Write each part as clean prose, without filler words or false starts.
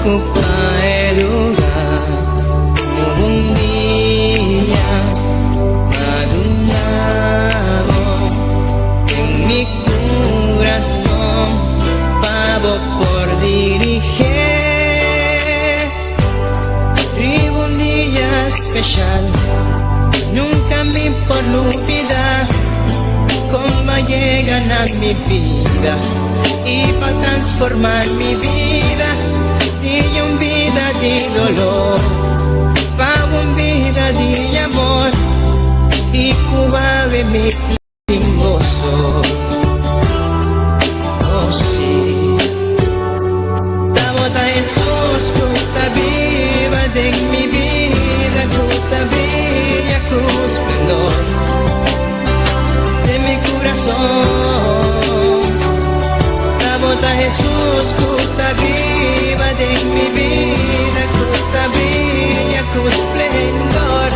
ocupa el lugar. Un día madurado en mi corazón, pavo por dirigir. Vivo un día especial, nunca me por olvidar cómo llegan a mi vida y para transformar mi vida de una vida de dolor para una vida de amor y cubave mi gozo. Oh sí, damos a Jesús que está viva de mi vida, que está brilla con esplendor de mi corazón. Damos a Jesús que está viva de mi vida, que está brilla con esplendor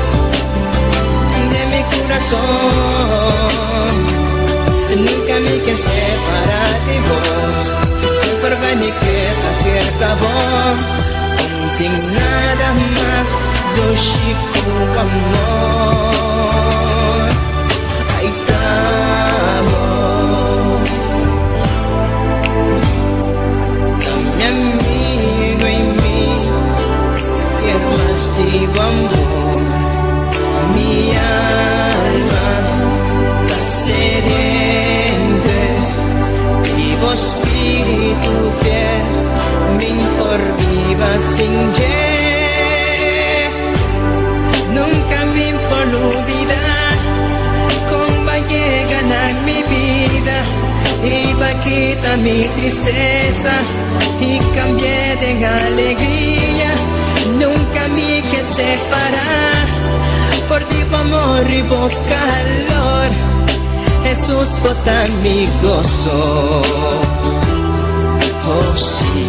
de mi corazón. Nunca me quiero separar de vos, siempre va me queda cerca vos. Contigo nada más do chico amor. Ahí estamos, mi amigo y mí, que más digo amor. Mi alma está sediente, vivo espíritu fiel, me por viva sin ye. Nunca me por olvidar cómo llegan a mi vida y va a quitar mi tristeza y cambié de alegría. Nunca me que separar por ti amor y por calor. Jesús bota mi gozo. Oh sí,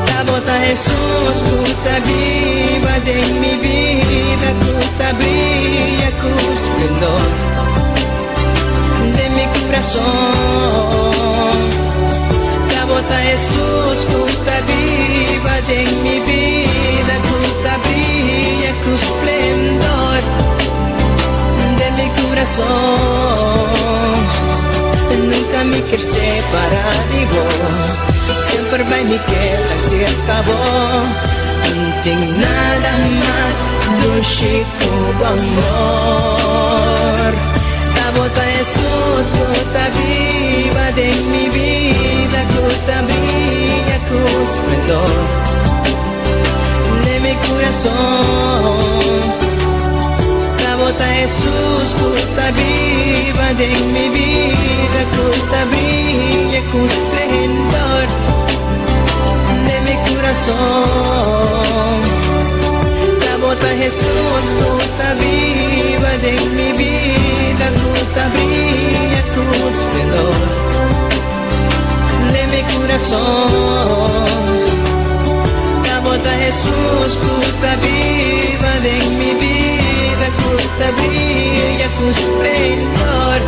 la bota Jesús que está viva de mi vida, que está brilla con esplendor de mi corazón. La bota Jesús que está viva de mi vida, que está brilla con esplendor de mi corazón. Nunca me quiero separar de vos, siempre va me quedar cerca vos. No tengo nada más de un chico amor. La bota Jesús que está viva de mi vida, que está brilla con esplendor de mi corazón. La bota Jesús que está viva de mi vida, que está brilla con esplendor de mi corazón. La bota Jesús que está viva de mi vida, que está brilla con esplendor de mi corazón. La bota Jesús que está viva de mi vida, que está brilla con esplendor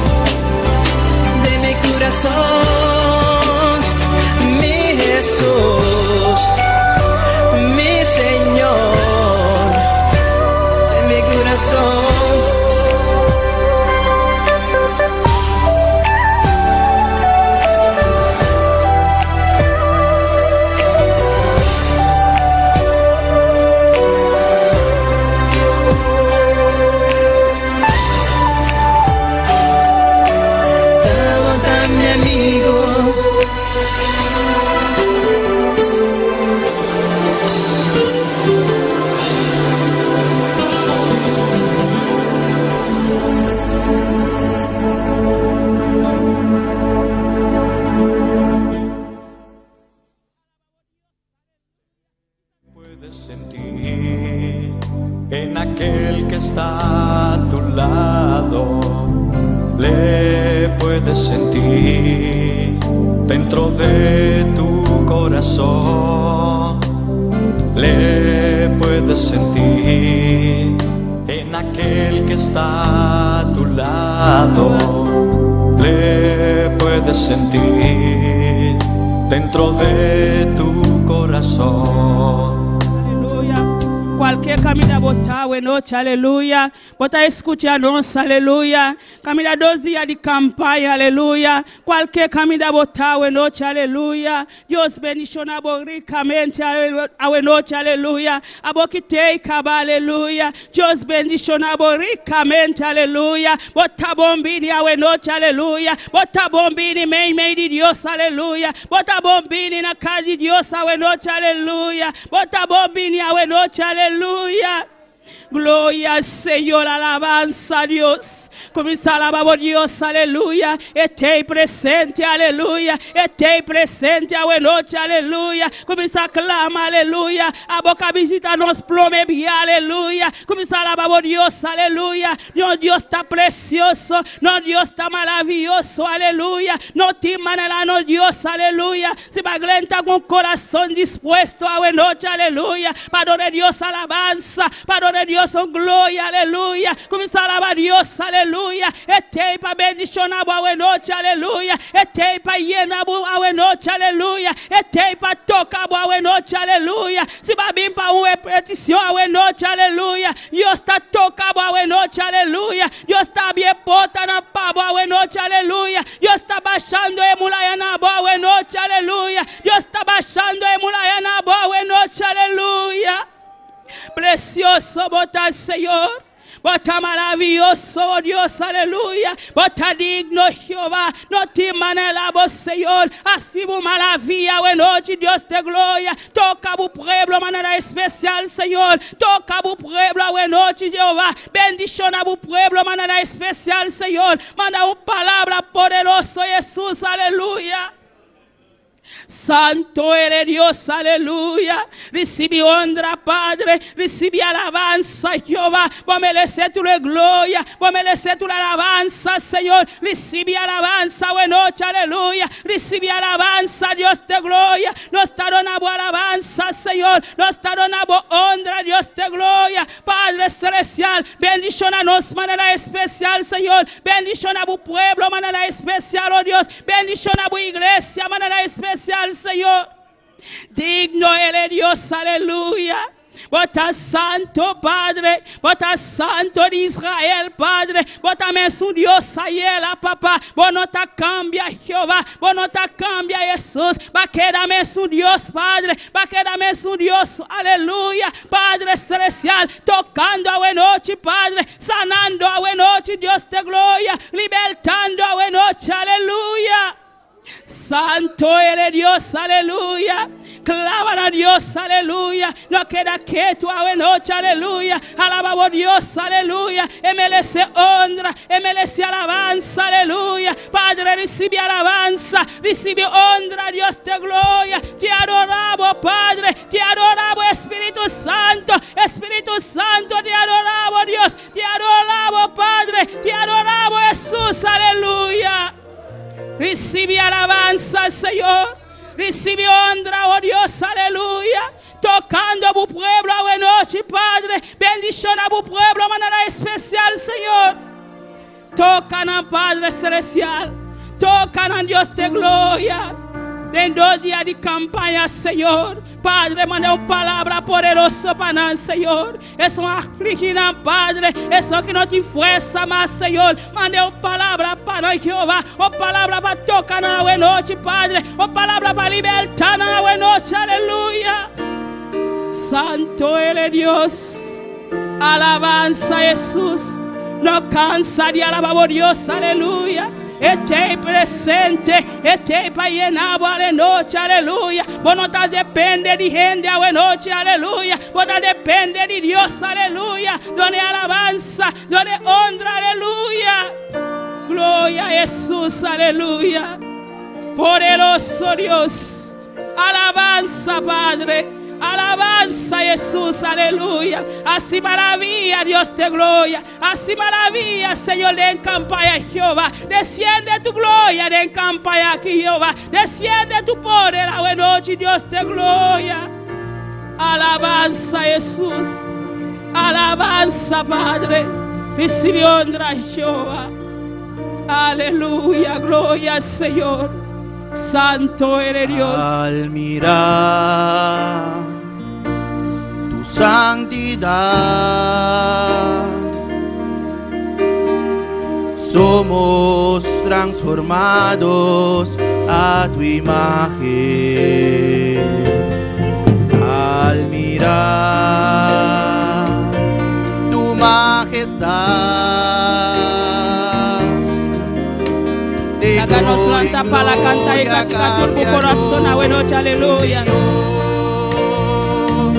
de mi corazón. Mi Jesús, mi Señor, de mi corazón. Mi amigo, puedes sentir en aquel que está a tu lado, le puedes sentir dentro de tu corazón, le puedes sentir en aquel que está a tu lado, le puedes sentir dentro de tu corazón. Aleluya. Cualquier camino botar buenas noches, aleluya. Bota escucharnos, aleluya. Camina 2 días de campaña, aleluya. Cualquier camino botar buenas noches, aleluya. Dios bendicionar ricamente, buenas noches, aleluya. Abokite kaba, aleluya. Dios bendicionar ricamente, aleluya. Bota bombini, buenas noches, aleluya. Bota bombini, mei de Dios, aleluya. Bota bombini na casa de Dios, buenas noches, aleluya. Bota bombini, buenas noches, aleluya. Aleluya. Gloria al Señor, alabanza a Dios. Comienza a alabar a Dios, aleluya. Esté presente, aleluya. Esté presente, buenas noches, aleluya. Comienza a clamar, aleluya. A boca visita nos plome bien, aleluya. Comienza a alabar a Dios, aleluya. No, Dios está precioso. No, Dios está maravilloso, aleluya. No te manera, no, Dios, aleluya. Si va a con corazón dispuesto a buenas noches, aleluya. Para Dios, alabanza. Para Dios, son gloria, aleluya. Comienza a alabar a Dios, aleluya. Este para bendicionar a buenas noches, aleluya. Este para llenar a buenas noches, aleluya. Este para tocar a buenas noches, aleluya. Si va bien para una petición a buenas noches, aleluya. Dios está tocando a buenas noches, aleluya. Dios está bien portando a buenas noches, aleluya. Dios está bajando emulayana a buenas noches, aleluya. Dios está bajando emulayana a buenas noches, aleluya. Precioso bota Señor, bota maravilloso, oh Dios, aleluya. Bota digno Jehová, no te manelamos Señor. Así bu maravilla, buenas noches, Dios te gloria. Toca bu pueblo manera especial, Señor. Toca bu pueblo, buenas noches, Jehová. Bendición a bu pueblo manera especial, Señor. Manda una palabra poderoso, Jesús, aleluya. Santo eres Dios, aleluya. Recibe honra, Padre. Recibe alabanza, Jehová. Vos mereces tu gloria. Vos mereces tu alabanza, Señor. Recibe alabanza, buenas noches, aleluya. Recibe alabanza, Dios te gloria. Nos te donamos alabanza, Señor. Nos te donamos honra, Dios te gloria. Padre celestial, bendición a nos manera especial, Señor. Bendición a tu pueblo, manera especial, oh Dios. Bendición a tu iglesia, manera especial, Señor. Digno eres Dios, aleluya. Bota santo, Padre. Bota santo de Israel, Padre. Bota su Dios ayer, papá. Vos no te cambia, Jehová. Vos no te cambia, Jesús. Va a quedarme su Dios, Padre. Va a quedarme su Dios, aleluya. Padre celestial, tocando a buenas noches, Padre. Sanando a buenas noches, Dios te gloria. Libertando a buenas noches, aleluya. Santo eres Dios, aleluya. Claman a Dios, aleluya. No queda quieto a buenas noches, aleluya. Alabamos a Dios, aleluya. MLC honra, MLC alabanza, aleluya. Padre, recibe alabanza, recibe honra, Dios te gloria. Te adoramos, Padre, te adoramos, Espíritu Santo. Espíritu Santo, te adoramos, Dios. Te adoramos, Padre, te adoramos, Jesús, aleluya. Recibe alabanza, Señor. Recibe honra, oh Dios, aleluya. Tocando a tu pueblo a buenas noches, Padre. Bendición a tu pueblo de manera especial, Señor. Tocan a Padre celestial. Tocan a Dios de gloria. En 2 días de campaña, Señor. Padre, manda una palabra poderosa para el Señor. Eso afligida, Padre. Eso que no te fuerza más, Señor. Manda una palabra para Jehová. Una palabra para tocar a buenas noches, Padre. Una palabra para libertar a buenas noches, aleluya. Santo eres Dios. Alabanza, Jesús. No cansa de alabar a Dios, aleluya. Esté presente, esté para llenar a noche, aleluya. Vos no te depende de gente a noche, aleluya. Vos te depende de Dios, aleluya. Donde alabanza, donde honra, aleluya. Gloria a Jesús, aleluya. Poderoso Dios, alabanza, Padre. Alabanza, Jesús, aleluya. Así maravilla, Dios te gloria. Así maravilla, Señor, de campaña, Jehová. Desciende tu gloria de campaña aquí, Jehová. Desciende tu poder a buenas noches, Dios te gloria. Alabanza, Jesús. Alabanza, Padre. Recibe honra, Jehová. Aleluya, gloria al Señor. Santo eres Dios. Al mirar tu santidad, somos transformados a tu imagen. Al mirar tu majestad, de Háganos gloria en santa para cantar y gloria cantar tu corazón a buena noche, aleluya.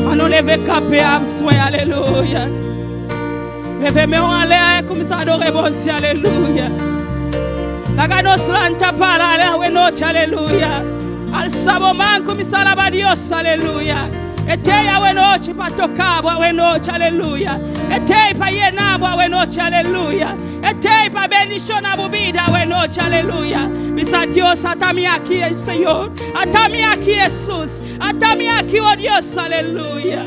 A no lever capé à soin, alléluia. Levez-moi en l'air comme ça adorer bon Dieu, alléluia. Háganos santa para la buena noche, alléluia. Al saboman comme ça la Dios, alléluia. Etei a noite para tocar a noite, aleluia. Etei para llenar a noite, aleluia. Etei para bendicionar a bebida a noite, aleluia. Misa Dios, atame aqui, Senhor. Atame aqui, Jesus. Atame aqui, oh Dios, aleluia.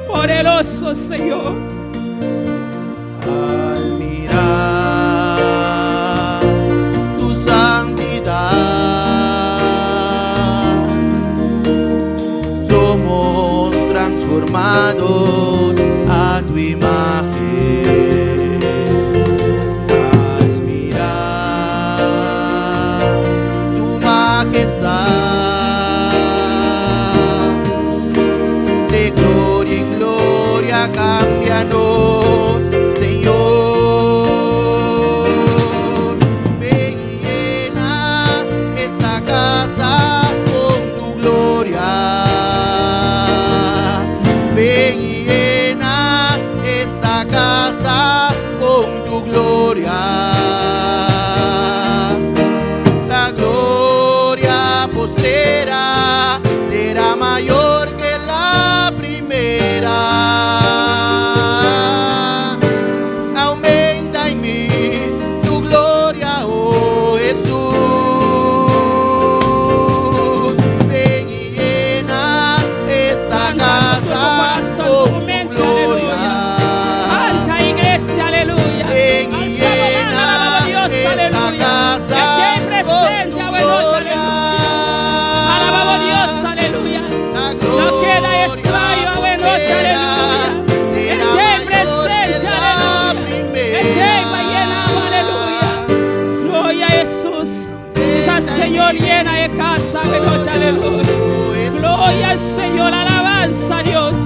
Poderoso Senhor. Al mirar tu santidad, somos transformados a tu imagen. Al mirar tu majestad, de gloria en gloria cámbianos, Señor. Ven y llena esta casa con tu gloria. Ven y llena esta casa con tu gloria. La gloria postrera será mayor que la primera. Aumenta en mí tu gloria, oh Jesús. Ven y llena esta casa con tu gloria. Canta iglesia, aleluya. Ven y llena esta casa con tu gloria. Alabamos Dios, aleluya. La No queda extraño a buena noche, aleluya. será Esté mayor presente, que la aleluya. Esté llenado, aleluya. Gloria a Jesús. Esa Señor llena de casa, buena noche, aleluya. Gloria al Señor, alabanza a Dios.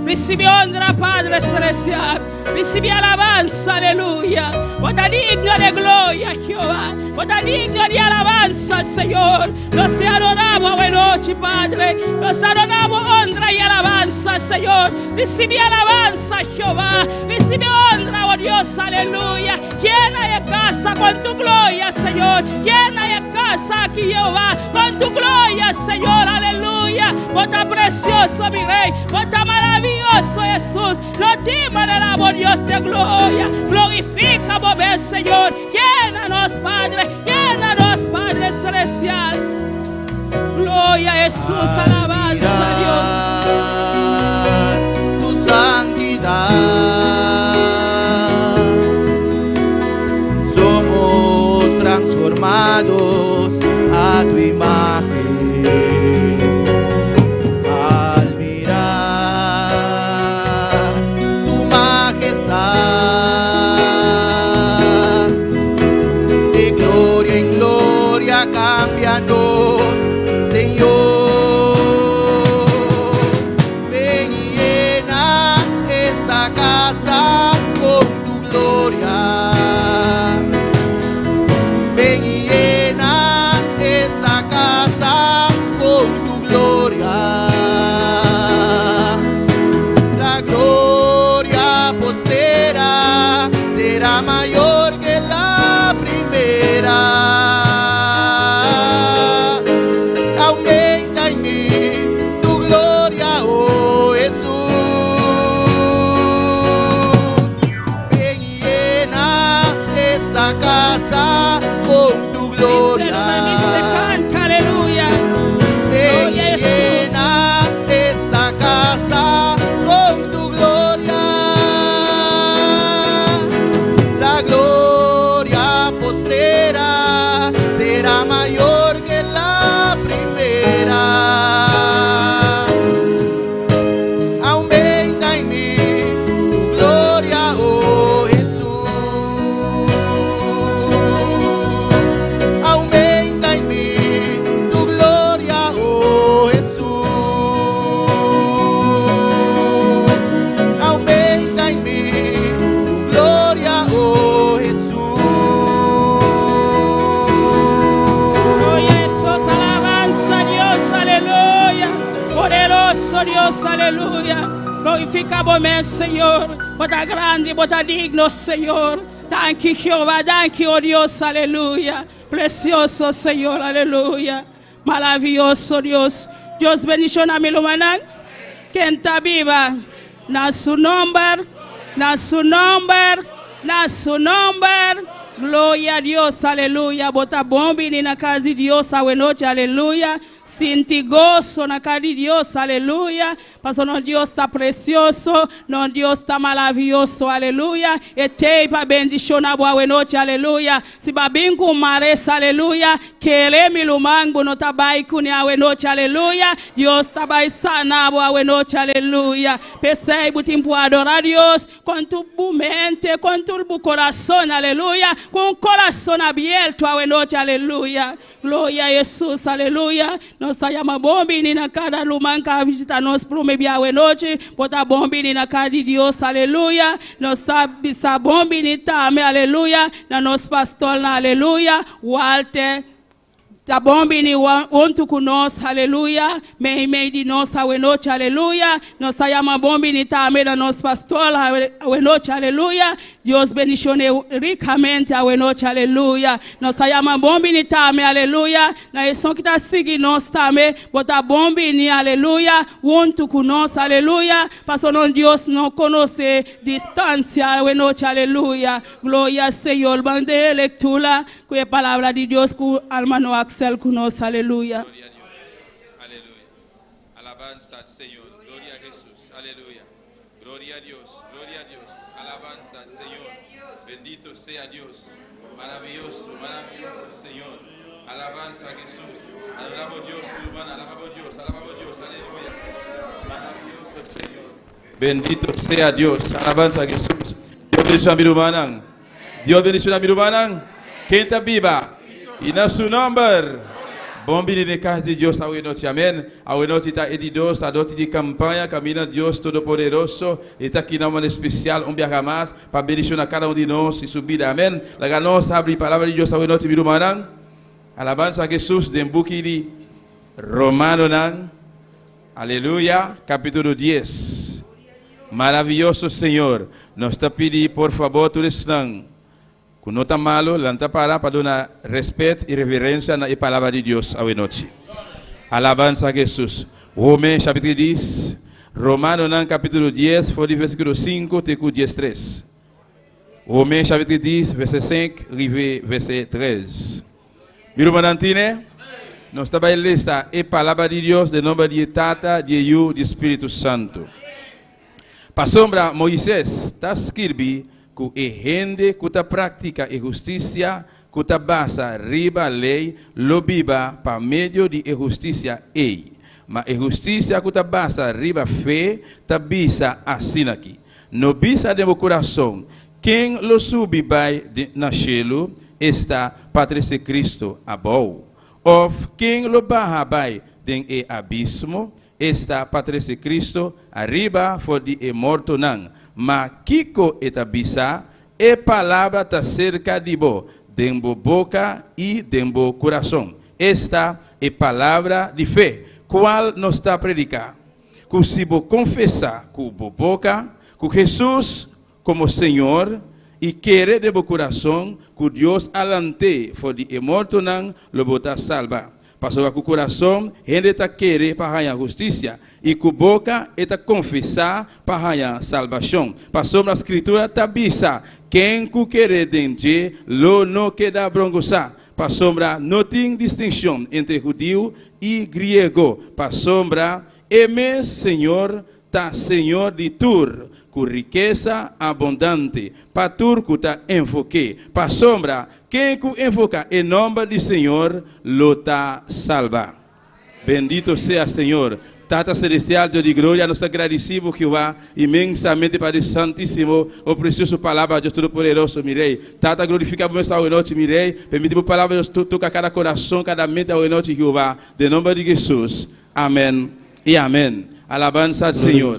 Recibe honra, Padre Celestial. Recibe alabanza, aleluya. Vota digno de gloria, Jehová. Vota digno de alabanza, Señor. Los te adoramos, buena noche, Padre. Los adoramos, honra y alabanza, Señor. Recibe alabanza, Jehová. Recibe honra, oh Dios, aleluya. Llena de casa con tu gloria, Señor. Llena de casa aquí, Jehová, con tu gloria, Señor, aleluya. Vota precioso, mi Rey. Vota maravilloso, Jesús. Lo dimos de la Dios de gloria. Glorifica, mover, Señor. Llénanos, Padre. Llénanos, Padre Celestial. Gloria a Jesús, alabanza a Dios. Tu santidad, somos transformados a tu imagen. Al mirar tu majestad, de gloria en gloria cámbianos, Señor. Ven oh Dios, aleluya. Glorificamos, Señor. Bota grande, bota digno, Señor. Thank you, Jehová. Thank you, oh Dios, aleluya. Precioso, Señor, aleluya. Maravilloso, Dios. Dios bendición a mi lumana. Quien está viva. Na su nombre. Na su nombre. Na su nombre. Gloria a Dios, aleluya. Bota bombi ni na casa de Dios, a noche, aleluya. Sinti gozo na casa de Dios, aleluya. Porque nosso Deus está precioso, nosso Deus está maravilhoso, aleluya. E tem para bendição na boa noite, aleluya. Se babim com mares, aleluya. Querer me lumango no tabai com a noite, aleluya. Deus está vai sana boa noite, aleluya. Percebe tempo adorar Deus com tu mente, com tu coração, aleluya. Com o coração aberto, a noite, aleluya. Glória a Jesus, aleluya. Nós estamos bombi na cada lumanca a visitar nós para o meio a noite. Bota bombi na casa de Deus, aleluia. Nós estamos bombi também, aleluia. Na nosso pastor, aleluia. Walter. Tá bom, bem, onto conosco, aleluia. Meio de nós, a noite, aleluia. Nós saímos bom, bem, também da nosso pastor, a noite, aleluia. Deus benicione ricamente, a noite, aleluia. Nós saímos bom, bem, também, aleluia. Na edição que está seguindo nós também, bota bom, bem, aleluia. Onto conosco, aleluia. Pastor, Deus não conhece distância, a noite, aleluia. Glória ao Senhor. Bande leitura, com a palavra de Deus, com a alma no Axel conosco, aleluya. Gloria a Dios. Aleluya. Alabanza al Señor. Gloria a Jesús. Aleluya. Gloria a Dios. Gloria a Dios. Alabanza al Señor. Bendito sea Dios. Maravilloso, maravilloso Señor. Alabanza a Jesús. Alabamos a Dios, hermano. Alabamos a Dios. Alabamos a Dios. Aleluya. Maravilloso el Señor. Bendito sea Dios. Alabanza a Jesús. Dios bendiga a mi hermana. Dios bendiga a mi hermana. Quem está viva? E na seu nome, bom dia de casa de Deus, ao noite, amém. Ao noite está edidos, a noite de campanha, caminha Deus Todo-Poderoso, está aqui na manhã especial, dia mais, para bendicionar cada de nós e subir, amém. Lá nós abre a palavra de Deus ao noite, meu irmão. Alabança a Jesus, de book de Romano, aleluia, capítulo 10. Maravilhoso Senhor, nós te pedimos, por favor, tu estão. Quando não está malo, lanta para dar respeito e reverência na palavra de Deus à noite. Alabança a Jesus. Romanos capítulo 10, Romano capítulo 10, foi do versículo 5 até o 13. Romanos capítulo 10, verset 5, verset 13. Meu irmão Antine, nós estamos lendo a palavra de Deus de nome de Tata, de Yu, de Espírito Santo. Para sombra Moisés, está escrito que a gente que prática a justiça, que basa riba a lei, lo biba para meio de justiça ei. Mas a justiça que basa riba fé, tá bisa assim aqui. No bisa de meu coração, quem lo subi vai na chelo, está Patrícia Cristo abou. Ou quem lo barra vai den e abismo, está Patrícia Cristo arriba for de morto não. Mas Kiko etabisa e palavra está cerca de bo, dembo boca e dembo coração. Esta é palavra de fé, qual nos está a predicar. Que se bo confessar com bo boca, que Jesus como Senhor e querer de bo coração, que Deus alante for de morto não, lo bota salva. Passou com o coração, ele está querer para a justiça. E com a boca, está confessar para a salvação. Passou na escritura, está bisa. Quem querer dente, lo não queda brongosa. Passou não tem distinção entre judeu e grego. Passou e meu Senhor, está Senhor de tur. Com riqueza abundante, para tudo que está enfoque, para sombra, quem que enfoca em nome do Senhor, lo está salva. Bendito seja Senhor. Tata Celestial, Deus de glória, nós agradecemos que vai imensamente para o Santíssimo, o precioso palavra de Deus Todo-Poderoso, mirei. Tata glorifica por esta noite, mirei. Permite a palavra de Deus tocar cada coração, cada mente a noite que vai. De nome de Jesus. Amém e amém. Alabança ao Senhor.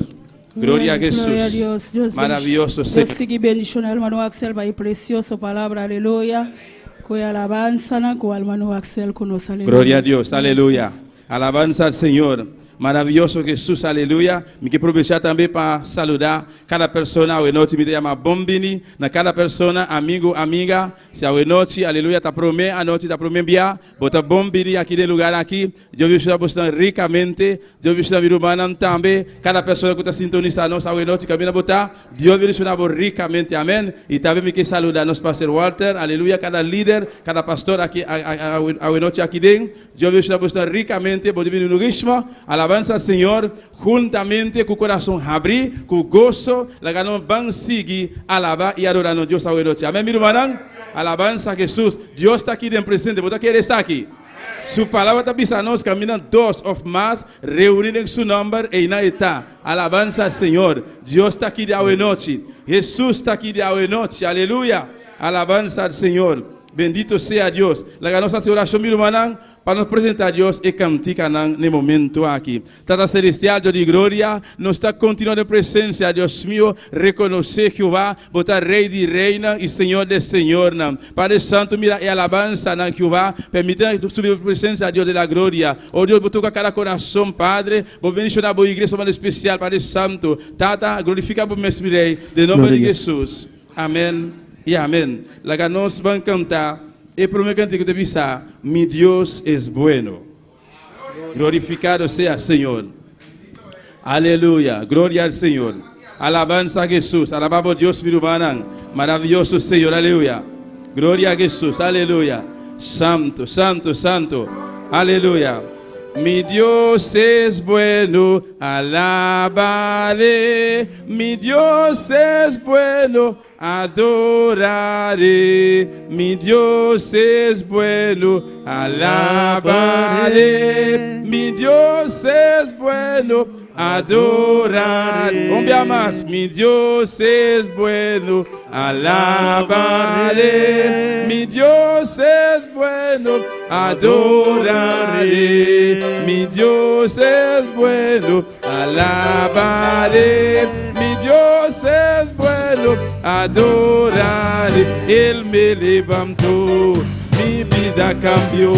Glória a Jesus. Deus maravilhoso Senhor. Deus siga bendicionando o hermano Axel, vai precioso palavra, aleluia. Com a alabança, com o hermano Axel conosco, aleluia. Glória a Deus, aleluia. Alabança ao Senhor. Maravilhoso Jesus, aleluia. Me que aproveitar também para saludar cada pessoa ao noite me chama bombini, na cada pessoa, amigo, amiga, se ao noite, aleluia, tá promê, a noite tá promê bia, bota bombini aqui no lugar aqui. Eu vi você ricamente, eu vi você virumana também, cada pessoa que está sintonizando nós ao noite caminha botar, Deus vi você ricamente, amém. E também me que saludar nosso pastor Walter, aleluia, cada líder, cada pastor aqui ao noite aqui dentro, eu vi você ricamente, bota vir no ritmo. Alabanza al Señor, juntamente con corazón abrir, con gozo, la ganó van seguir, alabar y adorar a Dios a noche. Amén, mi hermano. Alabanza a Jesús. Dios está aquí en presente. ¿Vos quiere estar aquí? Su palabra está pisando, caminan dos of más, reunidos en su nombre y en está. Alabanza al Señor. Dios está aquí de hoy noche. Jesús está aquí de hoy noche. Aleluya. Alabanza al Señor. Bendito sea Dios. La ganamos esta oración, mi hermano, para nos presentar a Dios y cantar en el momento aquí. Tata celestial, Dios de gloria, nos está continuando en presencia, Dios mío, reconocer Jehová, botar Rey de reina y Señor de Señor. Padre Santo, mira y alabanza en Jehová, permite subir en presencia, Dios de la gloria. Oh Dios, toca cada corazón, Padre, vos bendicionar a iglesia más especial, Padre Santo. Tata, glorifica por mi Rey, de nombre de Jesús. Amén. Y amén. La que nos van a cantar, el primer canto que te pisa, mi Dios es bueno. Glorificado sea Señor. Aleluya. Gloria al Señor. Alabanza a Jesús. Alabamos a Dios, mi hermano. Maravilloso Señor. Aleluya. Gloria a Jesús. Aleluya. Santo, santo, santo. Aleluya. Mi Dios es bueno, alabaré. Mi Dios es bueno, adoraré. Mi Dios es bueno, alabaré. Mi Dios es bueno, adoraré. Un día más. Mi Dios es bueno, alabaré. Mi Dios es bueno, adoraré. Mi Dios es bueno, alabaré. Mi Dios es bueno, adoraré. Él me levantó, mi vida cambió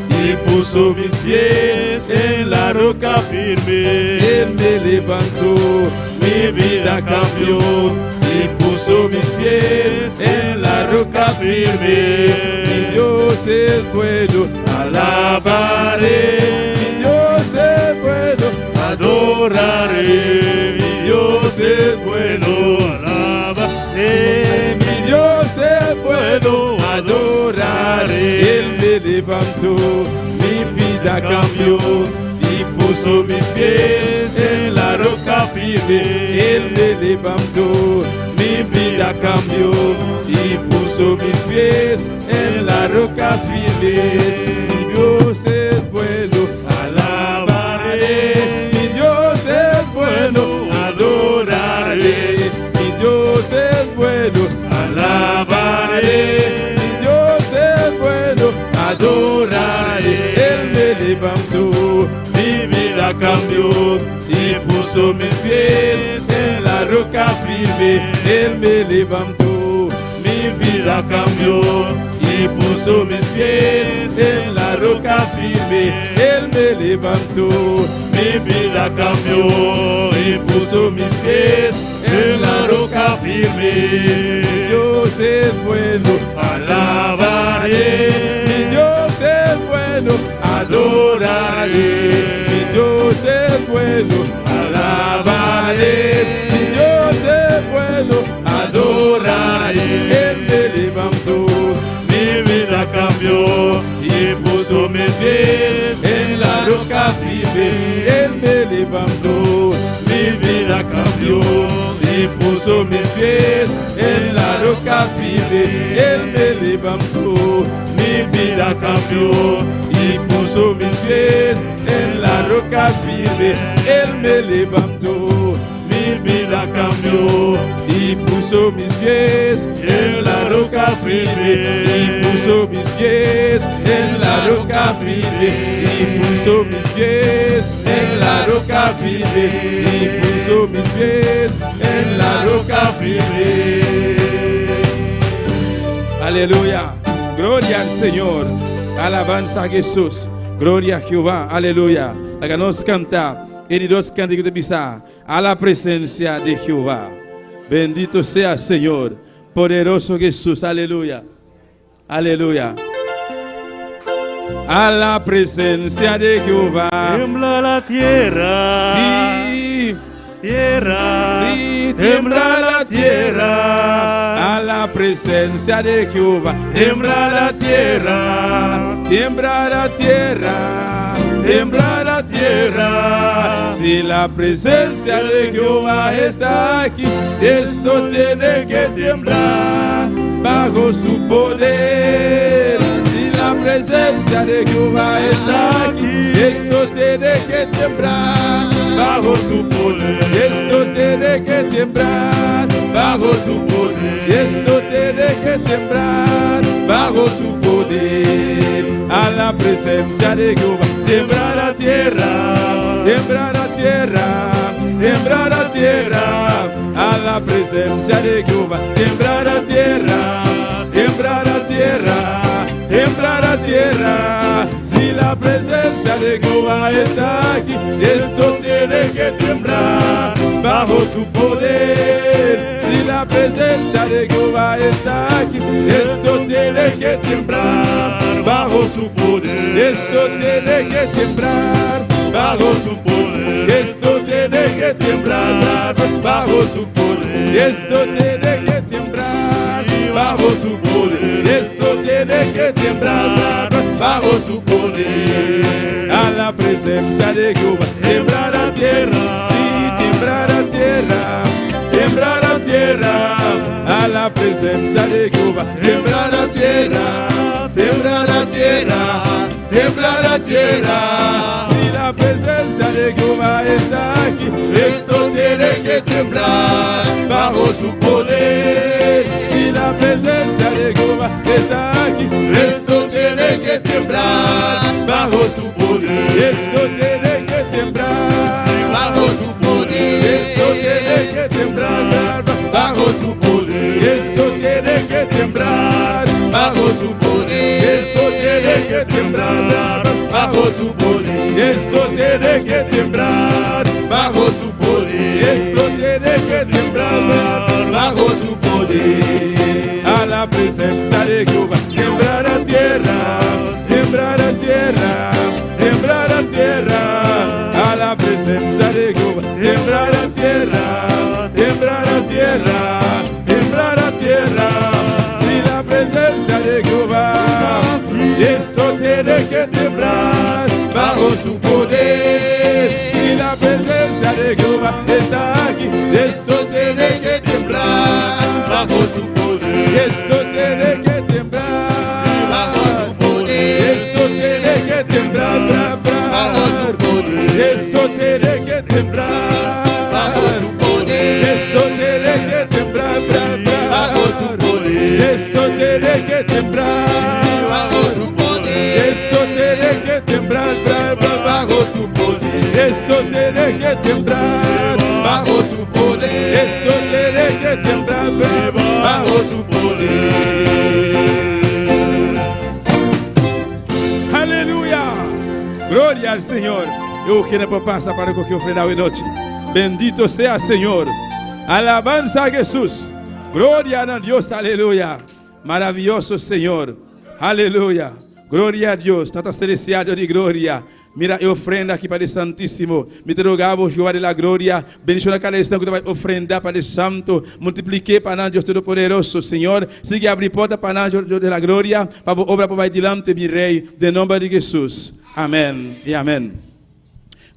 y puso mis pies en la roca firme. Él me levantó, mi vida cambió y puso mis pies en la roca firme. Mi Dios es bueno, alabaré. Mi Dios es bueno, adoraré. Mi Dios es bueno, alabaré. Mi Dios es bueno, adoraré. Él me levantó, mi vida cambió y puso mis pies en la roca firme. Él me levantó, mi vida cambió y puso mis pies en la roca firme. Mi Dios es bueno, alabaré. Mi Dios es bueno, adoraré. Mi Dios es bueno, alabaré. Mi Dios es bueno, adoraré. Él me levantó, mi vida cambió y puso mis pies en la roca firme. Él me levantó, mi vida cambió y puso mis pies en la roca firme. Él me levantó, mi vida cambió y puso mis pies en la roca firme. Mi Dios es bueno, alabaré. Mi Dios es bueno, adoraré. Mi Dios es bueno, alabaré. Mi Dios es bueno, adoraré. Él me levantó, mi vida cambió y puso mis pies en la roca firme. Él me levantó, mi vida cambió y puso mis pies en la roca firme. Él me levantó, mi vida cambió y puso mis pies en la roca firme. Él me levantó, mi vida cambió y puso mis pies en la roca firme. Y puso mis pies en la roca firme. Y puso mis pies en la roca firme. Y puso mis pies en la roca firme. Aleluya. Gloria al Señor. Alabanza a Jesús. Gloria a Jehová. Aleluya. para nos cantar. Y dos cánticos de pisa a la presencia de Jehová. Bendito sea Señor, poderoso Jesús, aleluya, aleluya. A la presencia de Jehová. Tiembla la tierra. Sí, Tierra. sí, tiembla la tierra. A la presencia de Jehová. Tiembla la tierra. Tiembla la tierra. Tiembla la tierra. Si la presencia de Jehová está aquí, esto tiene que temblar bajo su poder. Si la presencia de Jehová está aquí, esto tiene que temblar bajo su poder. Esto tiene que temblar bajo su poder. Esto tiene que temblar bajo su poder. A la presencia de Jehová, tiembla la tierra, tiembla la tierra, tiembla la tierra. A la presencia de Jehová, tiembla la tierra, tiembla la tierra, tiembla la tierra. Si la presencia de Jehová está aquí, esto tiene que temblar bajo su poder. Si la presencia de Jehová está aquí, esto tiene que temblar bajo su poder. Esto tiene que temblar bajo su poder. Esto tiene que temblar bajo su poder. Esto tiene que temblar bajo su poder. Esto tiene que temblar bajo su poder. A la presencia de Jehová, tiembla la tierra. Sí, tiembla la tierra. Tiembla la tierra. A la presencia de Jehová, tiembla la tierra. Tiembla la tierra. Tiembla la tierra. Si la presencia de Jehová está aquí, esto tiene que temblar bajo su poder. Si la presencia de Jehová está aquí, esto tiene que temblar bajo su poder. Esto tiene que temblar bajo su poder. Esto tiene que temblar bajo su poder. Esto tiene que temblar bajo su poder. Esto tiene que temblar bajo su poder. Esto tiene que temblar bajo su poder. Esto tiene que temblar bajo su poder. A la presencia de Jehová, tiembla la tierra, tiembla la tierra, tiembla la tierra. A la presencia de Jehová, tiembla la tierra, tiembla la tierra, tiembla la tierra. Si la presencia de Jehová, esto tiene que temblar bajo su poder. Si la presencia de Jehová está aquí, esto tiene que temblar bajo su poder. Esto tiene que temblar bajo su poder. Esto tiene que temblar bajo su poder. Esto tiene que temblar bajo su poder. Esto tiene que temblar bajo su poder. Esto tiene que temblar bajo su poder. Esto tiene que temblar bajo su poder. Esto tiene que temblar bajo su poder. Esto tiene que temblar bajo su poder. Aleluya. Gloria al Señor. Eu quero passar para que ofrenda hoy noche. Bendito sea Señor. Alabanza a Jesús. Gloria a Dios. Aleluya. Maravilloso Señor. Aleluya. Gloria a Dios. Tanta celestial de gloria. Mira, eu ofrenda aqui para o Santíssimo. Me rogavo, Jeová de la glória. Bendición cada instante que tu vai ofrendar para o Santo. Multiplique para nós, Deus Todo-Poderoso, Senhor. Siga abrir porta para nós, Deus de la glória. Para a obra para dilante, meu Rei. De nome de Jesus. Amém e amém.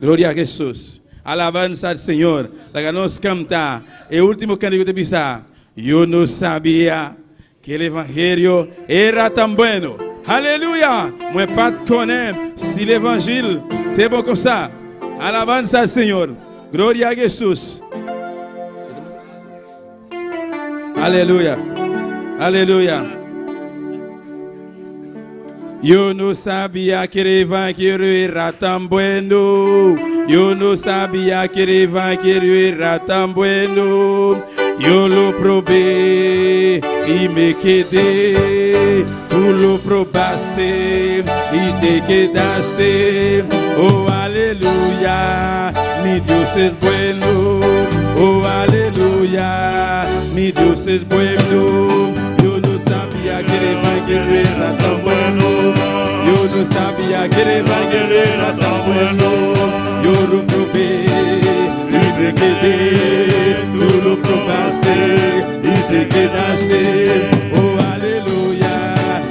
Glória a Jesus. Alabanza al Senhor. Para nós cantar. E o último cântico de pisar. Eu não sabia que o Evangelho era tão bueno. Aleluia. Moi pas de connaître si l'évangile c'est bon comme ça. Alabanza al Senhor. Glória a Jesus. Aleluia. Aleluia. Eu não sabia que o Evangelho era tão bueno. Eu não sabia que o Evangelho era tão bueno. Yo lo probé y me quedé. Tú lo probaste y te quedaste. Oh, aleluya, mi Dios es bueno. Oh, aleluya, mi Dios es bueno. Yo no sabía que el evangelio era tan bueno. Yo no sabía que el evangelio era tan bueno. Yo lo probé y me quedé. Tú lo probaste y te quedaste. Oh, aleluya,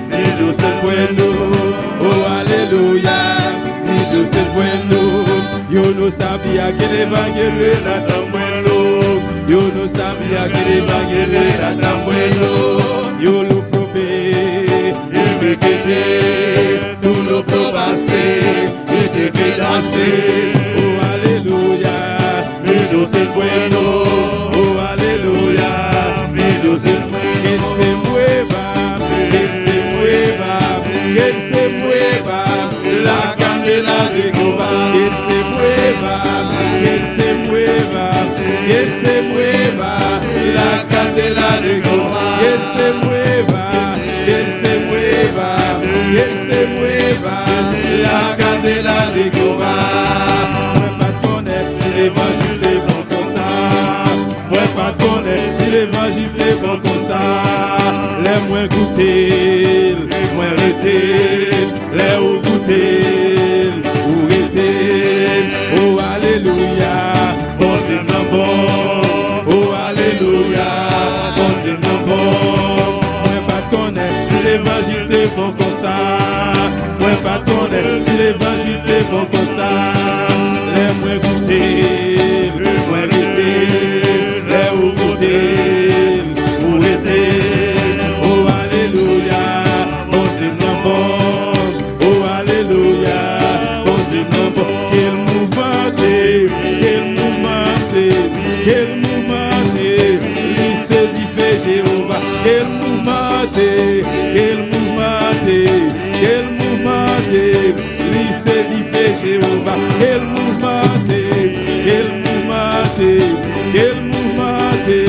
mi Dios es bueno. Oh, aleluya, mi Dios es bueno. Yo no sabía que el evangelio era tan bueno. Yo no sabía que el evangelio era tan bueno. Yo lo probé y me quedé. Tú lo probaste y te quedaste. Oh, aleluya, mi Dios es bueno. Oh, aleluya, mi Dios es bueno. Que Él se mueva, que Él se mueva, que Él se mueva. La candela de Jehová, que Él se mueva, que Él se mueva, que Él se mueva. La candela de Jehová, que Él se mueva, que Él se mueva, que Él se mueva. La candela de Jehová. Moi pas connaître si l'évangile est bon comme ça. Moi pas connaître si l'évangile est bon comme ça. Les moins goûter, les moins rester, les ou goûter, ou rester. Oh alléluia, bon Dieu non bon. Oh alléluia, bon Dieu non bon. Moi pas connaître si l'évangile est bon comme ça. Moi pas connaître si l'évangile est bon comme ça. Les moins goûter, les moins rester, les ou goûter, ou rester. Oh alléluia, bon Dieu non bon. Oh alléluia, bon Dieu non bon. Quel mouvementé, quel mouvementé, quel mouvementé. Il se dit fait Jéhovah. Quel mouvementé, quel mouvementé, quel mouvementé. Il se dit fait Jéhovah. Quel mouvementé, quel mouvementé, quel mouvementé.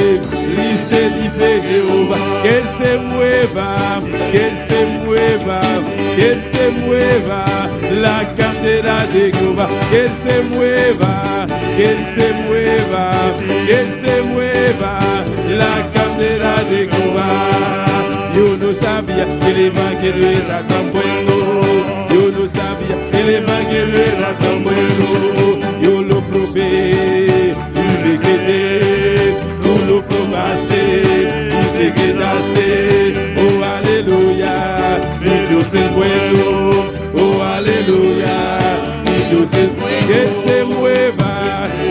Il se dit fait Jehová, que Él se mueva, que Él se mueva, que Él se mueva, la cantera de Jehová, que Él se mueva, que Él se mueva, que Él se mueva, la cantera de Jehová. Yo no sabía que el evangelio era tan bueno, yo no sabía que el evangelio era tan bueno, yo lo probé y me quedé, tú lo probaste y te quedaste. Oh aleluya, mi Dios es bueno. Oh aleluya, mi Dios es bueno. Que Él se mueva,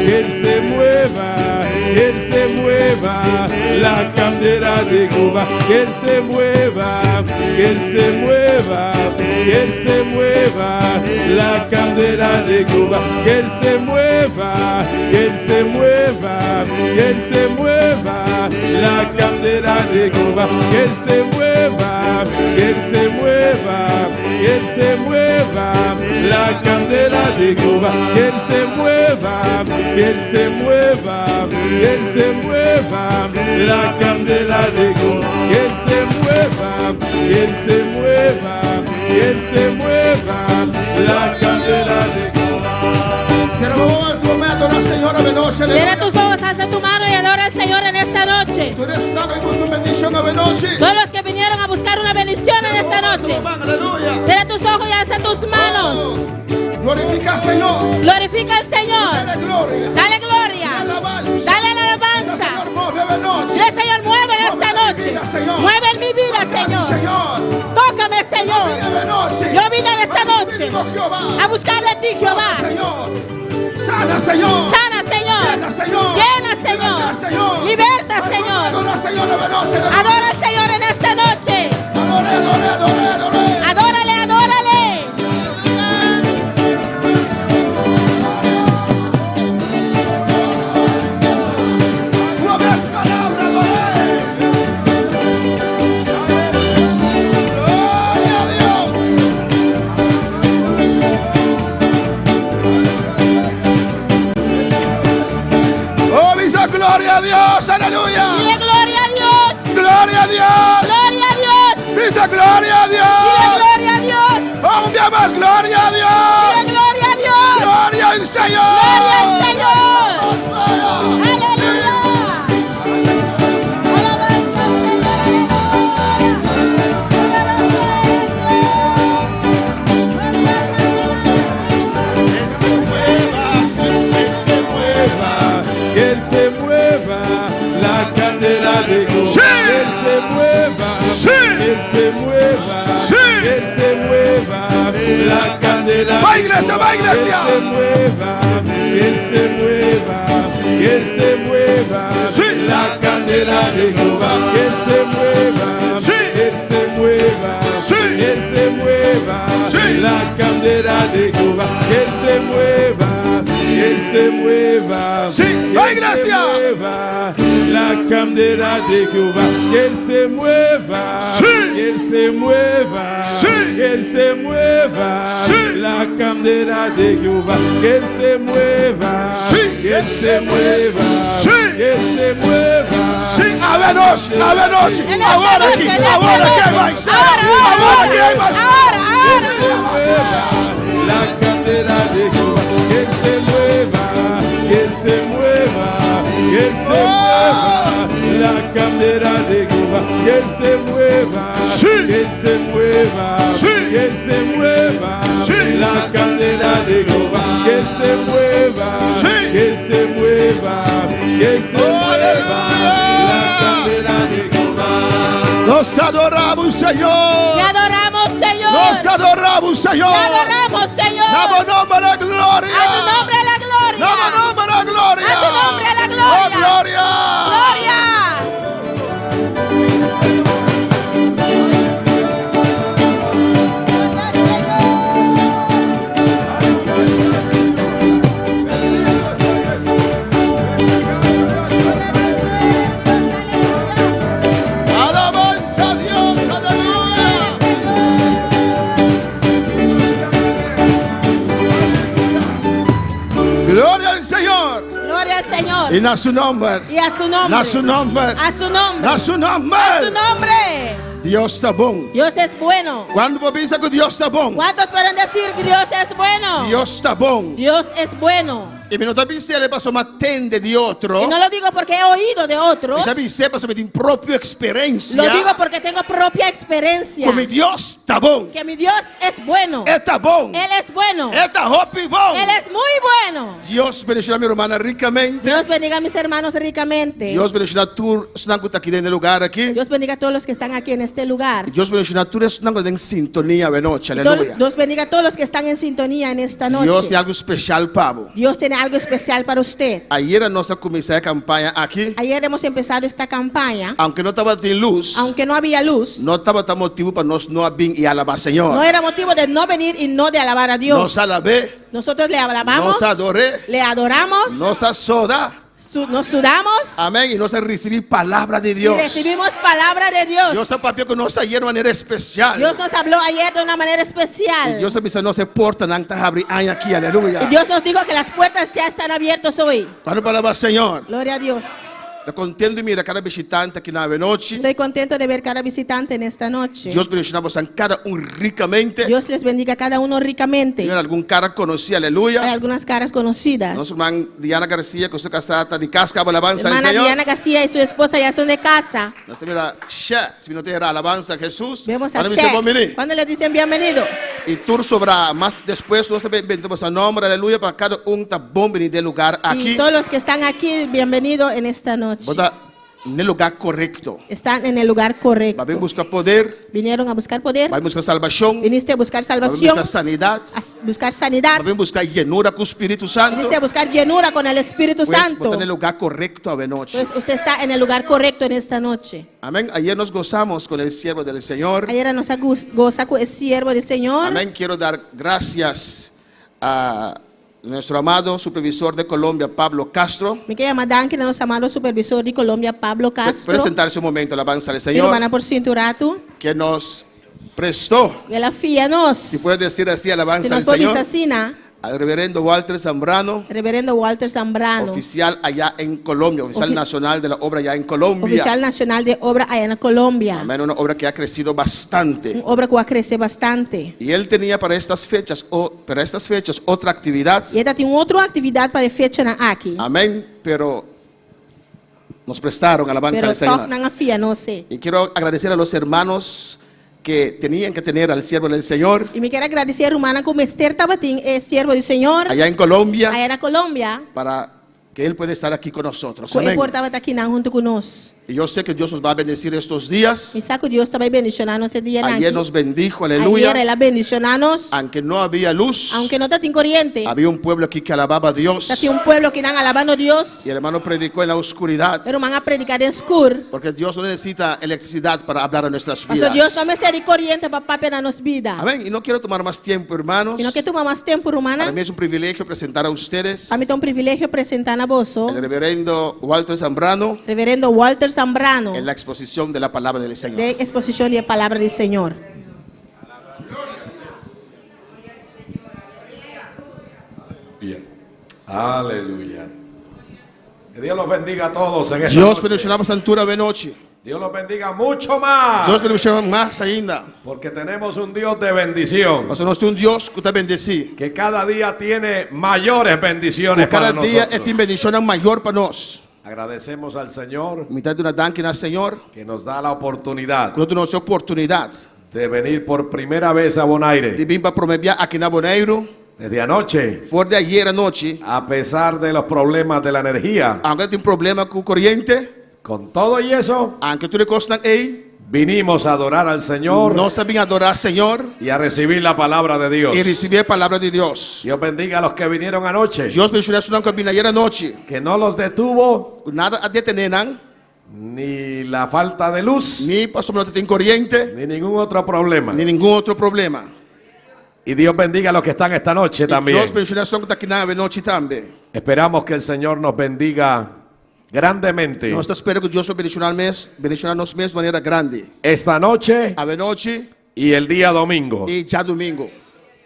que Él se mueva, que Él se mueva, la candela de Jehová. Que Él se mueva, que Él se mueva, que Él se mueva, la candela de Jehová. Que Él se mueva, que Él se mueva, que Él se mueva, la candela de Jehová. Que Él se mueva, que Él se mueva, que Él se mueva, la candela de Jehová. Que Él se mueva, que Él se mueva, que Él se mueva, la candela de Jehová. Que Él se mueva, que Él se mueva, que Él se mueva, la candela de Jehová. Cierra tus ojos, alza tu mano y adora al Señor en esta noche. Todos los que vinieron a buscar una bendición en esta noche, cierra tus ojos y alza tus manos. Glorifica al Señor. Glorifica al Señor. Dale gloria. Dale la alabanza. El Señor mueve en esta noche. Mueve en mi vida, Señor. Tócame, Señor. Yo vine en esta noche a buscar de ti, Jehová. Sana, Señor. Sana, Señor. Llena, Señor. Liberta, Señor. Adora al Señor en esta noche. Adórale, adórale. Gloria a Dios, aleluya. Dile gloria a Dios. Gloria a Dios. Gloria a Dios. Dice gloria a Dile Dios. gloria a Dios. Un día más, gloria a Dile Dios. gloria a Dios. Gloria al Señor. Gloria al Señor. Aleluya. Alabanza al Que Él se mueva, la candela de Jehová. Sí. Que Él se mueva, Sí. que Él se mueva, Sí. que Él se mueva, la candela Va, de iglesia, Jehová. va, iglesia. Que Él se mueva, que Él se mueva, que Él se mueva, Sí. la candela de Jehová. Que Él se mueva, Sí. que Él se mueva, Sí. que Él se mueva, Sí. la candela de Jehová. Que Él se mueva, que Él se mueva. Sí, que va, Él iglesia. se mueva, la candela de Jehová. Que Él se mueva, Sí. que Él se mueva, Sí. que Él se mueva, Sí. la candela de Jehová. Que Él se mueva, Sí. que Él se mueva, Sí. que Él se mueva. Sí, a ver, En esta ahora noche, aquí, en esta ahora noche. que vais, Ahora, ahora que vais. ahora. Mueva la candela de Jehová, que Él se mueva, que Él se mueva, que Él se mueva, la candela de Jehová, que Él se mueva, Sí. que Él se mueva, Sí. que Él se mueva, Sí. la candela de Jehová, que Él se mueva, Sí. que Él se mueva, que Él se mueva, la candela de Jehová. Nos adoramos, Te Señor. adoramos, Señor. Nos adoramos, Te Señor. adoramos, Señor. Damos nombre a la gloria. A tu nombre la gloria. Damos nombre a la gloria. A tu nombre la Oh, gloria. gloria. Gloria. Alabanza a Dios, aleluya. Gloria al Señor. Gloria al Señor. Y a su nombre. Y a su nombre. A su nombre. A su nombre. A su nombre. A su nombre. Dios está bom. Dios es bueno. Quando você pensa que Deus está bom, ¿Cuántos pueden decir que Dios es bueno? Deus está bom. Dios es bueno. E não está pensando ele passou uma tenda de outro. Y no lo digo porque he oído de otros. Está pensando passou uma própria experiência. Lo digo porque tengo propia experiencia. Como Deus está bom. Que mi Dios es bueno. Está bom. Él es bueno. Está hope bom. Él es muy bueno. Deus bendiga a minha irmã ricamente. Dios bendiga a mis hermanos ricamente. Deus bendiga a tu que está aqui dentro do lugar aqui. Dios bendiga a todos los que están aquí en este lugar. Deus bendiga a tu que está em sintonia de noite. Aleluia. Dios bendiga a todos los que están en sintonía en esta Deus noche. tem algo especial para você. Dios tiene algo especial para usted. Ayer nós começamos a campanha aqui. Ayer hemos empezado esta campaña. Aunque não estava em luz, Aunque no había luz, não estava tão motivo para nós não vir e alabar o Senhor. no era motivo de no venir y no de alabar a Dios. Nos alabé, Nosotros le alabamos, nos adoré, le adoramos, nos soda. nos sudamos Amém. E nós recebemos palavra de y Deus. recibimos palabra de Dios. Deus papiou que nós ayer de maneira especial. Dios nos habló ayer de una manera E especial. Deus avisa nossa porta não está abrindo aqui. Aleluia. Y Dios nos dijo que las puertas ya están abiertas hoy. Quando palavra Senhor. Gloria a Dios. Estou contente de mirar cada visitante aqui na noite. Estoy contento de ver cada visitante en esta noche. Deus bendicionamos a cada ricamente. Dios les bendiga a cada uno ricamente. Tem algum cara conhecido, Hay aleluia. algunas caras conocidas. Nossa irmã Diana Garcia, com sua casada de casca, alabança ao Hermana Senhor. Diana García y su esposa ya son de casa. Nós temos a Xé, se não tem alabança a Jesus. Vemos a Quando me Shea. chamou, menino. Cuando le dicen bienvenido. E tudo sobra, mas depois nós também bendizemos a nome, aleluia, para cada tá bom venir de lugar Y aqui. todos los que están aquí, bienvenido en esta noche. Bota no lugar correto. Están en el lugar correcto. Vai buscar poder, Vinieron a buscar poder. vai buscar salvação, Viniste a buscar vai salvación, buscar sanidade, a buscar sanidad. vai buscar llenura com o Espírito Santo. Viniste a buscar llenura con el Espíritu Pues, Santo. bota no lugar correto a noite. Pues usted está en el lugar correcto en esta noche. Amém. Ayer nos gozamos com o siervo del Senhor. Ayer nos goza con el siervo del Señor. Amém. Quero dar gracias a nuestro amado supervisor de Colombia, Pablo Castro. Me quiero llamar Dan, que nos amado supervisor de Colombia, Pablo Castro. Presentarse un momento, alabanza al Mi Señor, hermana por cinturato. que nos prestó, Que la fía nos. si puede decir así, alabanza Se al nos pone Señor, asesina. al reverendo Walter Zambrano, Reverendo Walter Zambrano, oficial allá en Colombia, oficial Ofi- nacional de la obra allá en Colombia. oficial nacional de obra allá en Colombia. Amén, una obra que ha crecido bastante. Una obra que va a crecer bastante. Y él tenía para estas fechas otra actividad. E ainda tem outra atividade para fecha aqui. Amén, pero nos prestaron alabanza Pero al Señor. toque na fia, não sei. Y quiero agradecer a los hermanos que tenían que tener al siervo del Señor E me quero agradecer a irmã como Esther Tabatim, é servo do Senhor, allá en Colombia allá na Colômbia. para que él pueda estar aquí con nosotros. Ele Amén. portava estar aqui junto conosco. Y yo sé que Dios nos va a bendecir estos días. E sabe que Deus também bendicionar-nos esse dia Ayer aqui. nos bendijo, aleluya. Ayer ela bendicionar-nos, Aunque no había luz, aunque não está tem corriente. había un pueblo aquí que alababa a Dios. Está um pueblo que não alabando a Deus. Y el hermano predicó en la oscuridad. Pero van a predicar em escuro. Porque Dios no necesita electricidad para hablar a nuestras Pastor Deus vidas. não está de corriente para papel na nossa vida. Amén. Y no quiero tomar más tiempo, hermanos. E não quer tomar mais tempo, Para irmã. mí es un privilegio presentar a ustedes Para mim é um privilégio apresentar a você, el reverendo Walter Zambrano Reverendo Walter Zambrano, en la exposición de la palabra del Señor. de exposição de palavra do Senhor. Bien. Aleluya. Que Dios los bendiga a todos en esta Dios noche. bendicionamos esta altura de noche. Dios los bendiga mucho más. Dios bendicionamos más ainda. Porque tenemos un Dios de bendición. Pastor, nós temos Dios que te bendice. Que cada día tiene mayores bendiciones Cada para dia nosotros. tem bendição maior para nós. Agradecemos al Señor Mitad de uma dança, Senhor, que nos da la oportunidad quando nós temos oportunidade de venir por primera vez a Bonaire. de vir para promover aqui na Bonaire. Desde anoche, Fora de ayer à noite, a pesar de los problemas de la energía, aunque tem problema com corrente, con todo y eso, aunque tudo custa aí, vinimos a adorar al Señor nós também adorar Senhor y a recibir la palabra de Dios. e receber a palavra de Deus. Dios bendiga a los que vinieron anoche, Deus bendicionou a nossa cabina ayer à noite. que no los detuvo Nada a detener, não? ni la falta de luz, Nem pastor não tem corrente, ni ningún otro problema. nem nenhum outro problema. Y Dios bendiga a los que están esta noche E también. Deus bendicionou a nossa que está aqui na noite também. Esperamos que el Señor nos bendiga grandemente Nós esperamos que Deus vai bendicionar-nos mesmo de maneira grande. esta noche A noite y el día domingo, e já domingo.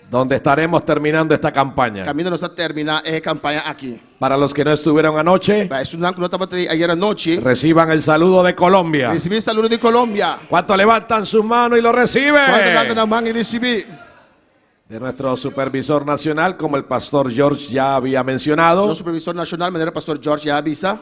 donde estaremos terminando esta campaña. Caminho nós a terminar a campanha aqui. Para los que no estuvieron anoche, Vai estudar que nós estávamos ayer à noite. reciban el saludo de Colombia. Recebi saludo de Colômbia. ¿Cuántos levantan sus manos y lo Quando nada reciben? na mão e recebi. De nuestro supervisor nacional, como el pastor George ya había mencionado, Nosso supervisor nacional, maneira pastor George já avisa.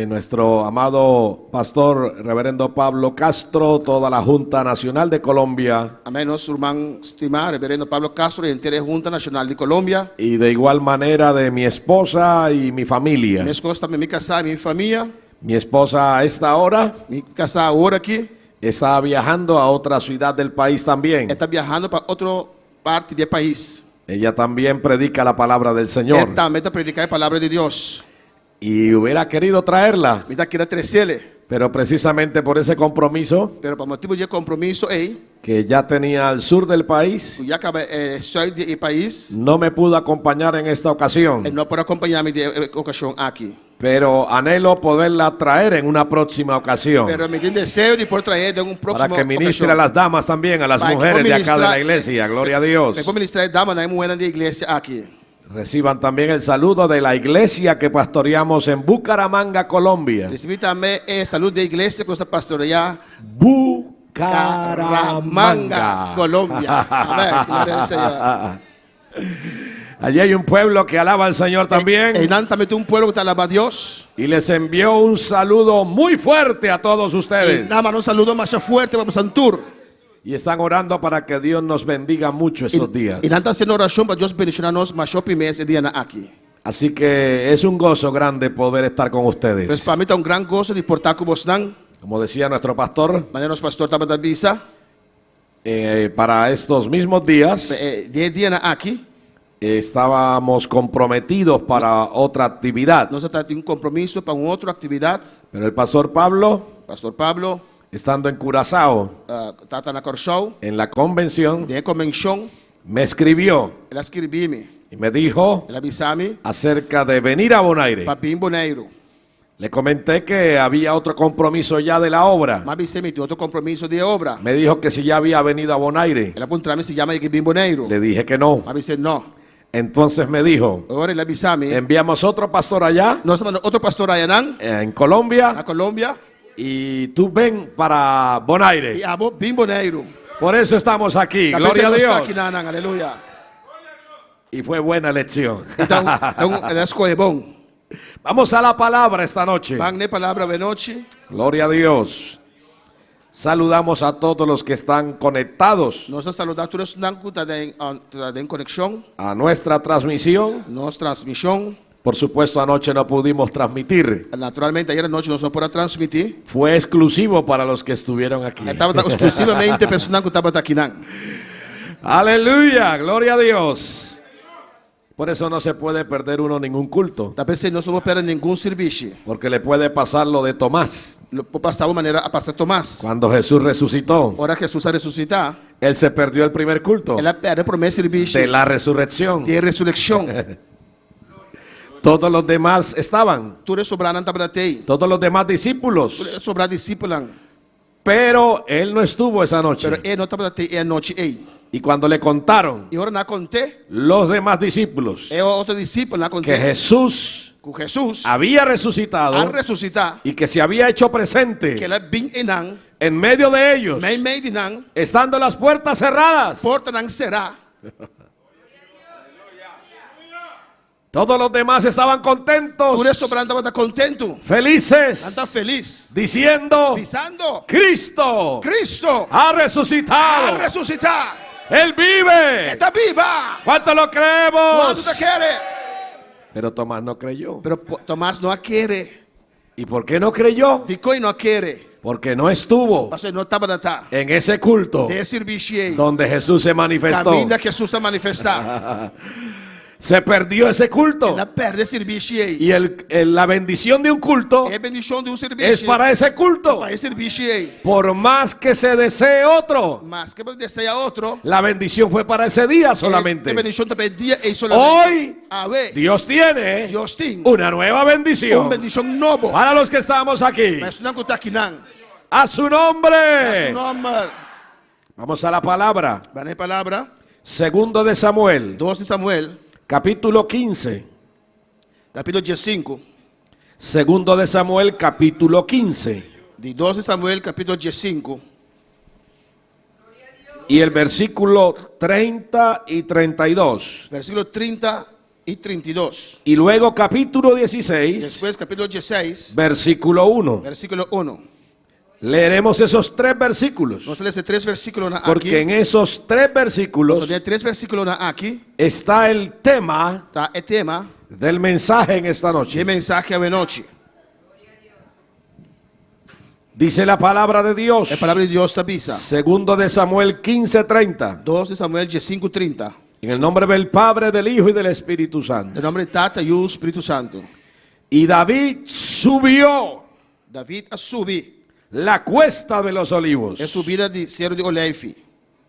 nuestro amado pastor reverendo Pablo Castro, toda la Junta Nacional de Colombia, Amém. Nosso irmão estimado, reverendo Pablo Castro, e inteira Junta Nacional de Colômbia. y de igual manera de mi esposa y mi familia. Minha esposa também me casar, minha família. Mi esposa a esta hora Me casar agora aqui. está viajando a otra ciudad del país también. Está viajando para outra parte do país. Ella también predica la palabra del Señor Também está predicar a palavra de Deus. y hubiera querido traerla, Me está querendo trazer, pero precisamente por ese compromiso pero por motivo de compromisso, que ya tenía al sur del país, já acaba sair do país. no me pudo acompañar en esta ocasión, Não pode acompanhar-me de ocasião aqui. pero anhelo poderla traer en una próxima ocasión Pero me tem desejo de poder trazer de um para próximo que ministre a las damas también, a las Para que mujeres de acá de la ministrar- iglesia. Gloria a Dios. Me vou ministrar dama na moeda da igreja aqui. Reciban también el saludo de la iglesia que pastoreamos en Bucaramanga, Colombia. Recebi também saúde da igreja que está pastorear Bucaramanga, Colômbia. Amém. Glória ao Senhor. Allí hay un pueblo que alaba al Señor E también também tem um povo que está alabando a Deus. y les envió un saludo muy fuerte a todos E ustedes. dá um saludo mais forte para o Santur. Y están orando para que Dios nos bendiga mucho esos días. E não está sendo oração para Deus bendicionar-nos mais primeiro esse dia aqui. Así que es un gozo grande poder estar con Mas ustedes. para mim está um grande gosto de portar com vocês. Como decía nuestro pastor, Maneira nosso pastor estava da visa. para estos mismos días Dia aqui. estábamos comprometidos para otra actividad. Nós estamos tendo um compromisso para uma outra atividade. Pero el pastor Pablo, Pastor Pablo estando en Curazao, está na Corsol. en la convención, De convenção. me escribió Ela escrevi-me. y me dijo Ela avisou-me. acerca de venir a Bonaire. Papi em Bonaire. Le comenté que había otro compromiso ya de la obra. Mas avisei-me de outro compromisso de obra. Me dijo que si ya había venido a Bonaire. Ela apontou-me se chama Equipim Bonaire. Le dije que no. Mas avisei não. Entonces me dijo, Ora ele avisame. enviamos otro pastor allá Nós mandamos outro pastor aí en Colombia na Colômbia. y tú ven para Bonaire. E abo bem Bonaire. Por eso estamos aquí, Tá gloria a pensando Dios. aqui na Anang, aleluia. Y fue buena elección. Então, ela escolhe bom. Vamos a la palabra esta noche. Vang ne palavra de noite. Gloria a Dios. Saludamos a todos los que están conectados Nós saludamos todos os que estão em conexão. a nuestra transmisión. Nossa transmissão. Por supuesto, anoche no pudimos transmitir. Naturalmente, ayer à noite nós não podemos transmitir. Fue exclusivo para los que estuvieron aquí. Estava exclusivamente pessoas que estavam aqui. Aleluya, gloria a Dios. Por eso no se puede perder uno ningún culto, Tá pensando, nós não vamos perder nenhum serviço. porque le puede pasar lo de Tomás. Por passar uma maneira a passar Tomás. Cuando Jesús resucitó, Ora Jesus a ressuscitar, él se perdió el primer culto ela perde o primeiro serviço de la resurrección. de ressurreição. Todos los demás estaban, Tudo sobrando estava aí. todos los demás discípulos, Sobrar discípulo. pero él no estuvo esa noche. Pero ele não estava aí a noite aí. Y cuando le contaron E ora na conté, los demás discípulos é outro discípulo na que conté. Jesús Com Jesus había a resucitado ressuscitar, y que se había hecho que presente ela bem enang, en medio de ellos, meio de nang, estando las puertas cerradas. porta nang será. Todos los demás estaban contentos, Tudo sobrando estava contento. felices, Está feliz. diciendo, Pisando. Cristo Cristo ha a resucitado. ressuscitar. Él vive. Está viva. ¿Cuánto lo creemos? Quanto te quer? Pero Tomás no creyó. Pero Tomás não a quer. ¿Y por qué no creyó? Dico e não a quer. Porque no estuvo Pastor, não estava na tá. en ese culto De serviço aí. donde Jesús se manifestó. Caminho que Jesus a manifestar. Se perdió ese culto. Ela perde serviço aí. Y la bendición de un culto É bendição de serviço. es para ese culto. Para esse serviço aí. Por más que se desee otro, Mas que deseja outro. la bendición fue para ese día solamente. É bendição também dia e solamente. Hoy A ver. Dios tiene Deus tem una nueva bendición bendição novo. para los que estamos aquí. Mas não está aqui não. A su Su nombre. nome. Vamos a la palabra. Vai na palavra. Segundo de Samuel, 2 de Samuel, capítulo 15. capítulo 15. Segundo de Samuel, capítulo 15. De 2 de Samuel, capítulo 15. Y el versículo 30 y 32. Versículo 30 y 32. Y luego capítulo 16, Después, capítulo 16, versículo 1. versículo 1. Leeremos esos tres versículos, Nós lemos 3 versículos porque en aqui. esos tres Nós versículos lemos 3 versículos aqui. está el tema Tá? É tema del mensaje en esta de noche. mensagem à noite. Dice la palabra de Dios, É a palavra de Deus tabisa. segundo de Samuel 15:30, 2 de Samuel 15:30. en el nombre del Padre, del Hijo y del Espíritu Em Santo. nome de Tata e o Espírito Santo. Y David subió David a subir. la cuesta de los olivos É subida de Cerro de Olive.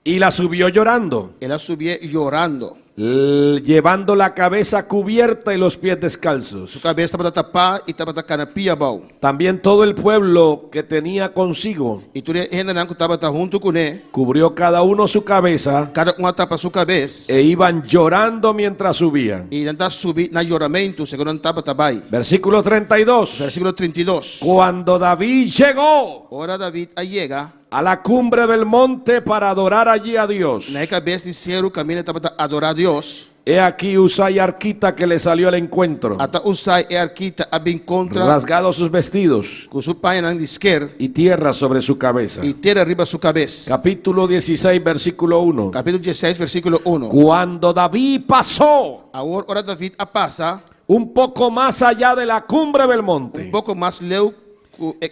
y la subió llorando, Ela subia llorando. llevando la cabeza cubierta y los pies descalzos. Sua cabeça estava tapada e estava tacando pia bom. También todo el pueblo que tenía consigo E tudo ainda não estava junto com ele. cubrió cada uno su cabeza Cada um tapa sua cabeça. e iban llorando mientras subían. E ainda subir na lloramento, segundo não estava tabai. Versículo 32. Versículo 32. Cuando David llegó Ora David llega a la cumbre del monte para adorar allí a Dios, na cabeça de Cerro, caminho estava a adorar a Deus. he aquí Usai Arquita que le salió al encuentro, Até Usai e Arquita bem contra rasgados sus vestidos com seu pai na esquerda y tierra sobre su cabeza. e ter arriba sua cabeça. Capítulo 16, versículo 1. Capítulo 16, versículo 1. Cuando David pasó Agora David passa un poco más allá de la cumbre del monte, pouco mais leu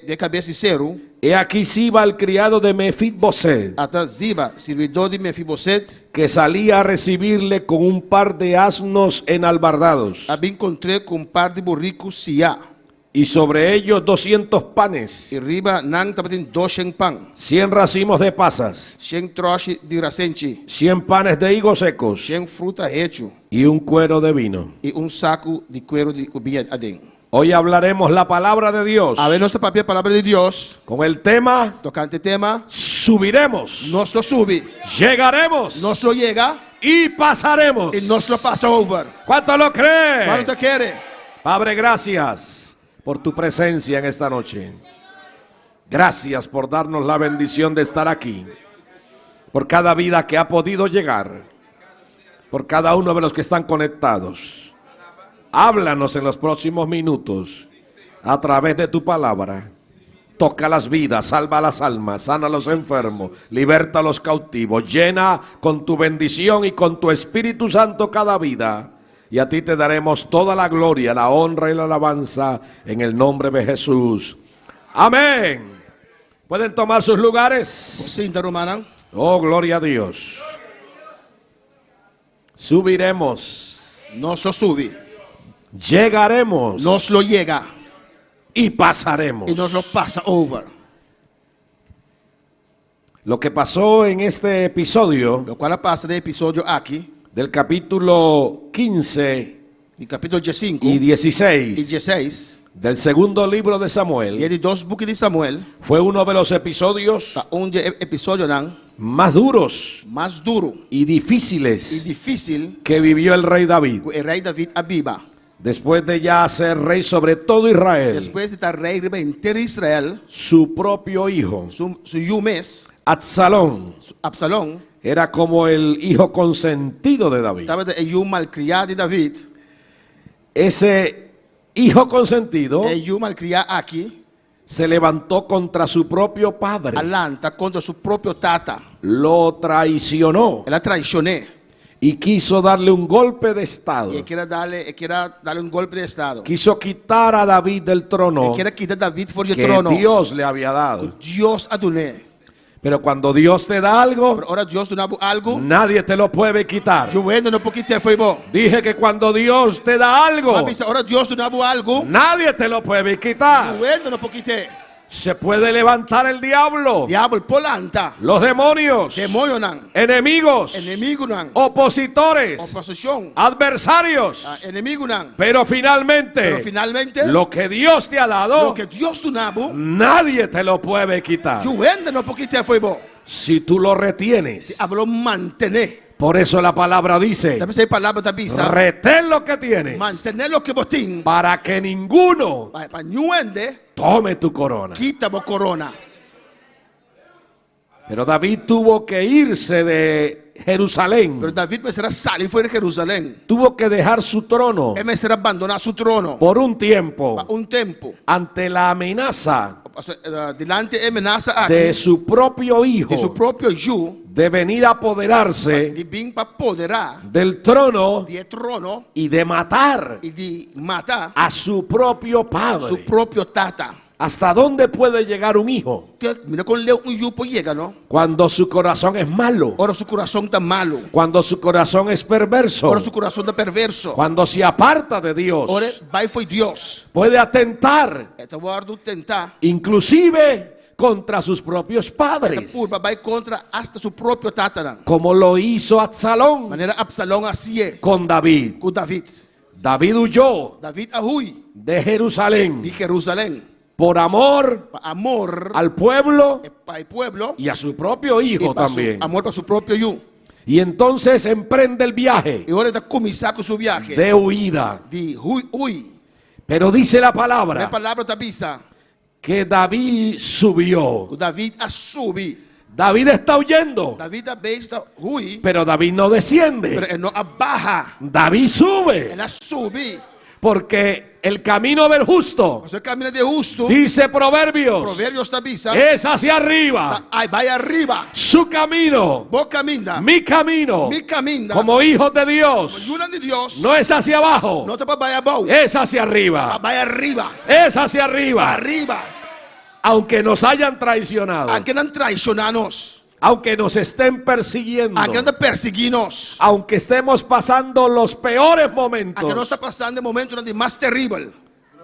de cabeça de Cerro, he aquí Siba, el criado de Mefiboset, até Ziba, servidor de Mefiboset, que salía a recibirle con un par de asnos enalbardados, a encontrei com par de burricos Sia. y sobre ellos 200 panes, E riba nang tapatin 200 pão, 100 racimos de pasas, 100 troche de racente, 100 panes de higos secos 100 fruta recho y un cuero de vino. e saco de cuero de cubia adentro. Hoy hablaremos la palabra de Dios A ver, nosso papel, a palavra de Deus, con el tema tocante tema, subiremos, nós lo sube, llegaremos, nós lo llega, y pasaremos. e nós lo passa over. ¿Cuánto lo cree? Quanto quer? Padre, gracias por tu presencia en esta noche. Gracias por darnos la bendición de estar aquí. Por cada vida que ha podido llegar. Por cada uno de los que están conectados. Háblanos en los próximos minutos a través de tu palabra. Toca las vidas, salva las almas, sana a los enfermos, liberta a los cautivos, llena con tu bendición y con tu Espíritu Santo cada vida. Y a ti te daremos toda la gloria, la honra y la alabanza en el nombre de Jesús. Amén. ¿Pueden tomar sus lugares? Sinta Romana. Oh, gloria a Dios. Subiremos, Nós lo sube. llegaremos Nós lo llega. y pasaremos. E nós lo passa over. Lo que pasó en este episodio Lo qual passa no episódio aqui, del capítulo 15 do capítulo 15 y e 16 16, del segundo libro de e Samuel de 2 books de Samuel, fue uno de los episodios tá onde episódio não más duros mais duro y e difíciles difícil que vivió el rey David. que o rei David abiba. Después de ya ser rey sobre todo Israel, Depois de estar rei inteiro Israel, su propio hijo, su Yumes, Absalón, Absalom, era como el hijo consentido de David. estava de Yu malcriado de David. Ese hijo consentido E Yu malcriado aqui, se levantó contra su propio padre, alanta contra su propio tata. lo traicionó Ela traicionou. y quiso darle un golpe de estado. E queria darle um golpe de estado. Quiso quitar a David del trono E queria quitar David fora de que trono. Dios le había dado. Deus adonou. Pero cuando Dios te da algo, Ora Deus donava algo, nadie te lo puede quitar. eu ainda não pouquinho tempo foi bom. Dije que cuando Dios te da algo, Mas ora Deus donava algo, nadie te lo puede quitar. eu ainda não pouquinho tempo. Se puede levantar el diablo, Diabo polanta, los demonios, demônio não, enemigos, inimigo não, opositores, oposição, adversarios. inimigo não. Pero finalmente, Pero finalmente, lo que Dios te ha dado, o que Deus donava, nadie te lo puede quitar. eu ainda não pouquinho tempo foi bom. Si tú lo retienes. Hablou mantener. Por eso la palabra dice, Deve ser palavra da bisa. retén lo que tienes Mantener lo que botim. para que ninguno Para nuende, tome tu corona. quita bo corona. Pero David tuvo que irse de Jerusalén. Pero David me será salir fuera de Jerusalém. Tuvo que dejar su trono Ele me será abandonar su trono. por un tiempo Un tempo. ante la amenaza Delante amenaza aqui de su propio hijo de su propio Ju de venir a apoderarse de vir para apoderar del trono de trono y de matar e de matar a su propio su padre. propio tata. ¿Hasta dónde puede llegar un hijo Mira con leu Ju llega, ¿no? cuando su corazón es malo? Ora su coração tá malo. Cuando su corazón es perverso, Ora su coração tá perverso. cuando se aparta de Dios, Ora vai foi Deus. puede atentar Então guardo tentar. inclusive contra sus propios padres, Purba vai contra hasta su propio tata. como lo hizo Absalón Maneira Absalão assim é con David. com David. David huyó David ahui de Jerusalén de Jerusalém. por amor Amor al pueblo para el pueblo y a su propio hijo para también. amor para su propio Ju. Y entonces emprende el viaje E hora de começar com seu viaje. de huida. De hui. Pero dice la A palabra palavra da bisa. que David subió. O David a subir. David está huyendo, David a besta hui. pero David no Pero desciende. ele não abarra. David sube, Ela subir. porque el camino del justo, Você caminha de justo. dice Proverbios, Provérbios da bisa. es hacia arriba. Aí vai arriba. Su camino, Boa caminha. mi camino, Mi caminha. como hijos de Dios, Jura de Deus. no es hacia abajo, Não tá para vai abaixo. es hacia arriba. Vai arriba. Es hacia arriba. Arriba. Aunque nos hayan traicionado, Aqui não traicionar-nos. aunque nos estén persiguiendo, Aqui não perseguir-nos. aunque estemos pasando los peores Aqui não momentos, está passando o momento de mais terrível.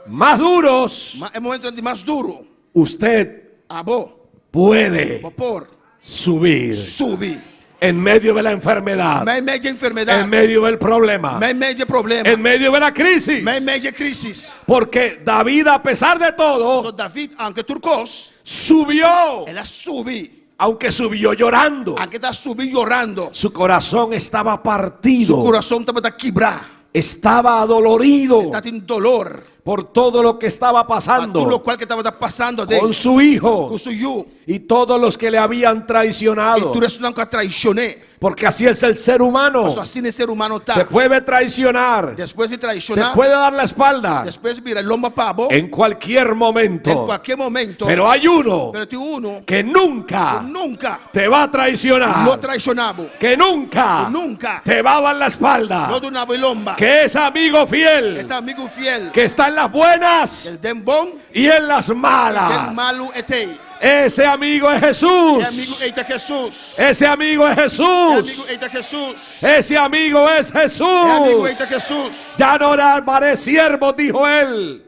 más duros, É o momento de mais duro. usted Abo. puede Vou pôr. subir Subir. en medio de la enfermedad, Meio de enfermidade. en medio del problema, Meio de problema. en medio de la crisis. Meio de crisis. Porque David, a pesar de So todo, David, aunque turcos, subió ela sube. aunque subió llorando, Aunque está subindo llorando. su corazón estaba Su partido, coração estava quebrado. estaba adolorido Está tendo dolor. por todo lo que estaba Tudo o pasando qual que estava passando con dele. su hijo Com seu filho. y todos los que le habían E traicionado. tudo isso não traicionei. Porque así es el ser humano. Mas assim o ser humano Te está. puede traicionar, Depois de te traicionar. puede dar la espalda Depois vira lomba pavo. en cualquier momento. Em qualquer momento. Pero hay uno Pero tem uno que nunca que nunca te va a traicionar, lo traicionava. que nunca Nunca te va a dar la espalda, lo donava lomba. que es amigo fiel, Este amigo fiel. que está en las buenas Ele tem bom. y en las Tem malas. malo e tem. Ese amigo es É amigo Jesús. eita Jesus. Ese amigo es É amigo Jesús. eita Jesus. Esse amigo es É amigo Jesús. eita Jesus. Ya no llamaré siervos, dijo él.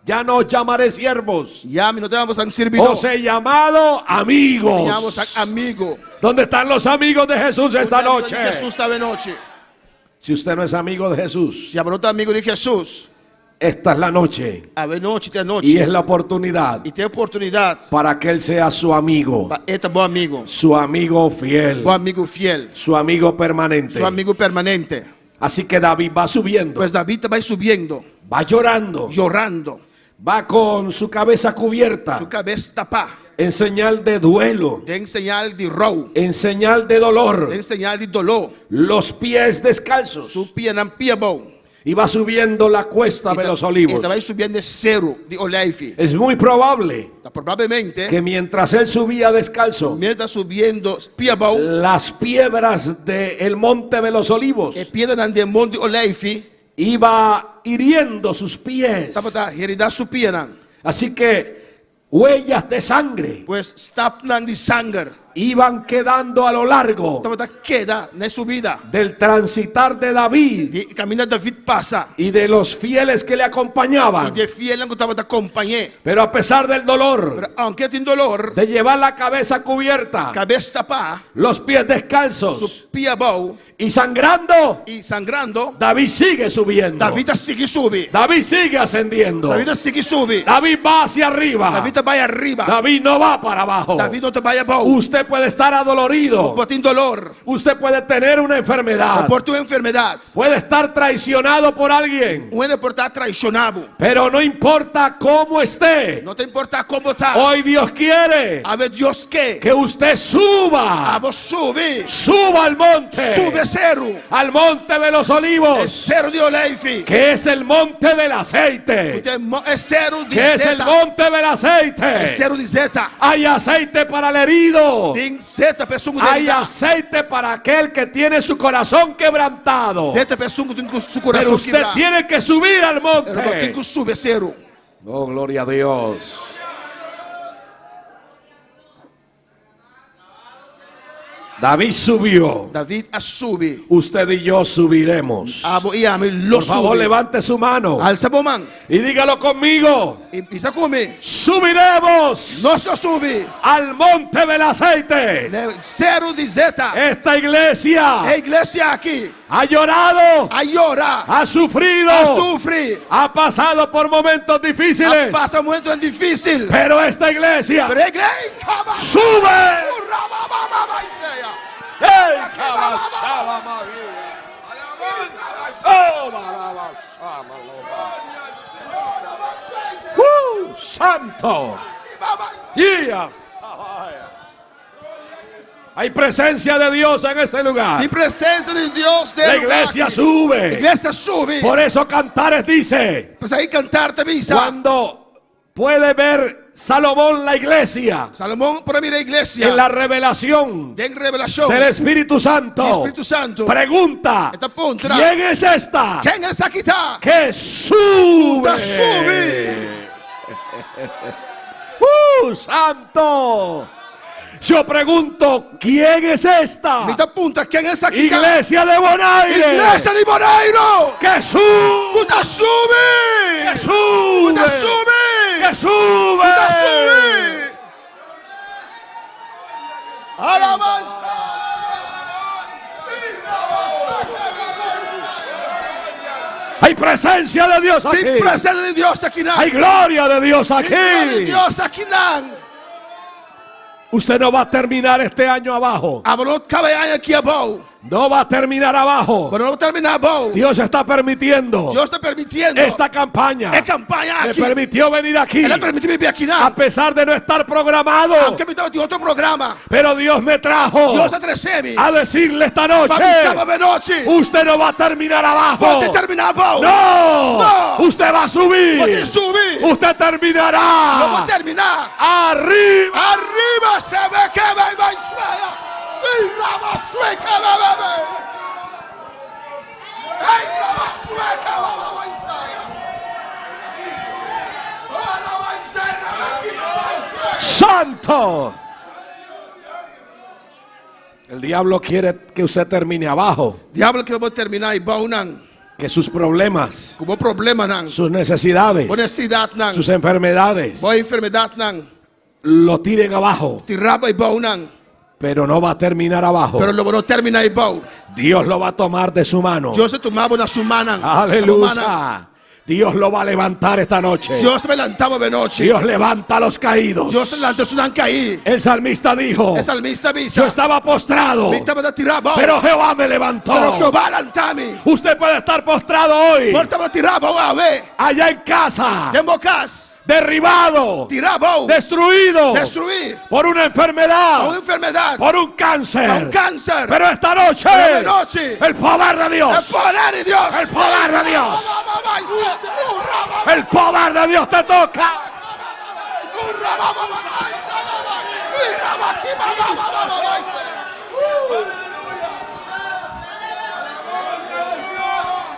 Ya no llamaré siervos. Ya não temos um servidor. Os he llamado Temos amigos. amigo. ¿Dónde están los amigos de Jesús esta noche? Jesus estava noite. Si usted no es amigo de Jesús, Se a não amigo de Jesus, esta es la noche a noite tem noite. y es la oportunidad E tem oportunidade para que él sea su amigo, para este bom amigo. su amigo fiel, Bom amigo fiel. su amigo permanente. Seu amigo permanente. Así que David va subiendo, Pois David vai subindo, va llorando, chorando, va con su cabeza cubierta sua cabeça tapada, en señal de duelo, tem señal de rol, en señal de dolor, tem señal de dolor. los pies descalzos, Su pia não pia bom. y va subiendo la cuesta de los olivos. E vai subindo de cero de olive. Es muy probable Provavelmente, que mientras él subía descalzo, mientras subindo pia bom, las piedras del monte de los olivos e pedra de monte olive, iba hiriendo sus pies. estava heridar su pia, Así que huellas de sangre pois está de sangue. iban quedando a lo largo Estava queda na subida. del transitar de David E caminha David passa. y de los fieles que le E acompañaban. de fiel que estava da companhia. Pero a pesar del dolor Pero aunque tem dolor, de llevar la cabeza cubierta, cabeça tapada, los pies descalzos su pia bom y sangrando, e sangrando, David sigue subiendo. David sigue sube. David sigue ascendiendo. David sigue sube. David va hacia arriba. David vai arriba. David no va para abajo. David não vai bom. Usted puede estar adolorido. Por tem dolor. Usted puede tener una enfermedad. Por tua enfermidade. Puede estar traicionado por alguien. Ué, por estar traicionado. Pero no importa cómo esté. Não te importa como está. Hoy Dios quiere A ver, Deus quer. que usted suba. A vos sube. Suba al monte. Sube cero. Al monte de los É olivos. cero de olive. Que es el monte del aceite. É cero de Que es el zeta. monte del É aceite. cero de zeta. Hay aceite para el herido. Tem zeta, pessoa que Hay tem aceite para aquel que tiene su corazón quebrantado. zeta, pessoa que tem su Pero coração usted quebrado. tiene que subir al Tem monte. que subir cero. Oh, gloria a Dios. David subió. David a sube. Usted y yo subiremos. Abo e ame lo Por favor, sube. levante su mano Alça a mão. y dígalo conmigo. E pisa comer. Subiremos Nós só sube. al monte del aceite. Cero de zeta. Esta iglesia A igreja aqui. ha llorado, A llorar. ha sufrido, A sofrer. ha pasado por momentos difíciles. Passa muito difícil. Pero esta iglesia Pero a igreja sube. ¡Ey, cabashaba María! ¡Oh, barabashama, loba! ¡Santo! ¡Días! Hay presencia de Dios en ese lugar. Em presença de Deus. La iglesia A sube. igreja sube. Por eso Cantares dice, Para aí cantar também, sabe? cuando puede ver Salomón la iglesia Salomão, para mim, a igreja. en la revelación Tem revelação. del Espíritu Santo, Espíritu Santo. pregunta, Esta ponta. ¿quién es esta Quem é essa que está? que sube? Sube. ¡Santo! Yo pregunto, ¿quién es esta Me apunta, quem é essa que está? iglesia de Bonaire Igreja de Bonaire. que sube? Puta sube. ¡Que sube! Puta sube. ¡Que sube! Puta sube. Alabanza. Hay presencia de Dios aquí. Tem presença de Deus aqui não. Hay gloria de Dios aquí. Tem glória de Deus aqui não. Usted no va a terminar este año abajo. I will not come aqui above. No va a terminar abajo. But não terminar above. Dios está permitiendo Deus está permitiendo. esta campaña. É campanha Me aqui. permitió venir aquí. Ela permitiu me vir aqui A não. pesar de no estar programado. Aunque me estava de outro programa. Pero Dios me trajo Deus atreceu-me. a decirle esta noche. Para me estava noite. Usted no va a terminar abajo. Pode terminar above. No. No. Usted va a subir. Pode subir. Usted terminará. Não vou terminar. Arriba. Arriba se ve que vai mais feia. E rama sueca vai. Ai, rama sueca vai saia. Ora vai sair aqui. Santo. El diablo quiere que usted termine abajo. Diablo que eu vou terminar igual não. Que sus problemas, Com problema não. sus necesidades, Com necessidade não. sus enfermedades Boa enfermidade não. lo tiren abajo. Tiraba igual não. Pero no va a terminar abajo. Pero lo vou terminar igual. Dios lo va a tomar de su mano. Deus se tomava na sua mão. Aleluya. Dios lo va a levantar esta noche. Deus me levantava de noite. Dios levanta a los caídos. Deus levanta os não cair. El salmista dijo: O salmista yo avisa. estaba postrado, Me estava a tirar a bola. pero Jehová me levantó. Pero Jehová levantame. Usted puede estar postrado hoy, Portava a tirar a bola a ver. allá en casa, Em bocas. derribado, Tirar a bola. destruido Destruir. por una A uma enfermedad, enfermidade. por un A cáncer. câncer. Pero esta noche, Pero de noche. el poder de É Dios, poder de Deus. el poder de Dios, el poder de Dios te toca.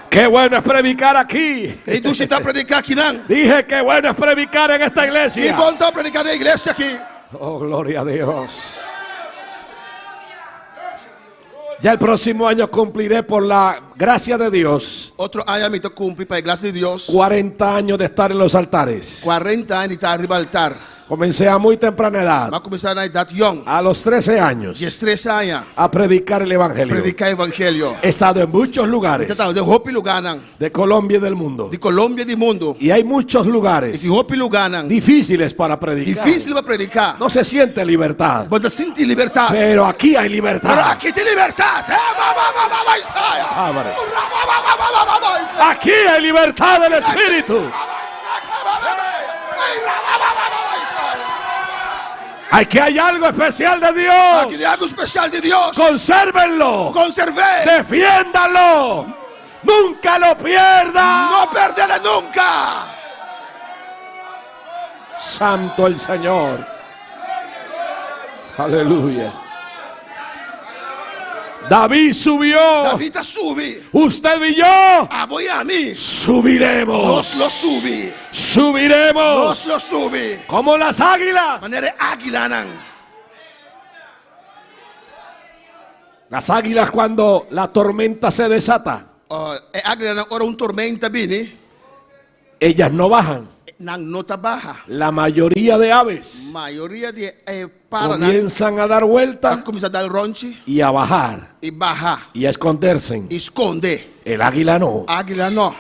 Qué bueno es predicar aquí. E tu se está predicando aqui não? Dije que bueno es predicar en esta E iglesia. bom está predicando na igreja aqui. Oh, gloria a Dios. Ya el próximo año cumpliré, por la gracia de Dios, Outro ano me cumpre para a graça de Deus. 40 años de estar en los altares. 40 anos de estar arriba do altar. Comencé a muy temprana edad, Vai começar na idade young. a los 13 años, De 13 anos. a predicar el evangelio. Predicar evangelho. He estado en muchos lugares De roupa lugar não. de Colombia y del mundo. De Colômbia e do mundo. Y hay muchos lugares De roupa lugar não. difíciles para predicar. Difícil para predicar. No se siente libertad, Você sente liberdade. pero aquí hay Pero libertad. aqui tem liberdade. Ábrale. Aquí hay libertad del Espíritu. Aquí hay algo especial de Aqui Dios. tem algo especial de Deus. Consérvenlo. Conservei. Defiéndalo. Nunca lo pierda. Não perderá nunca. Santo el Señor. Aleluya. David subió. David sube. Usted y yo Voy a mim. subiremos. Nós lo sube. Subiremos Nós lo sube. como las águilas. Maneira águila não. Las águilas, cuando la tormenta se desata, Águila não. Ora tormenta bine. ellas no bajan. Não nota baja. La mayoría de aves Maioria de para não. comienzan a dar vuelta Começa a dar ronche y a bajar e bajar. y a esconderse. Esconde. El águila no. Águila não.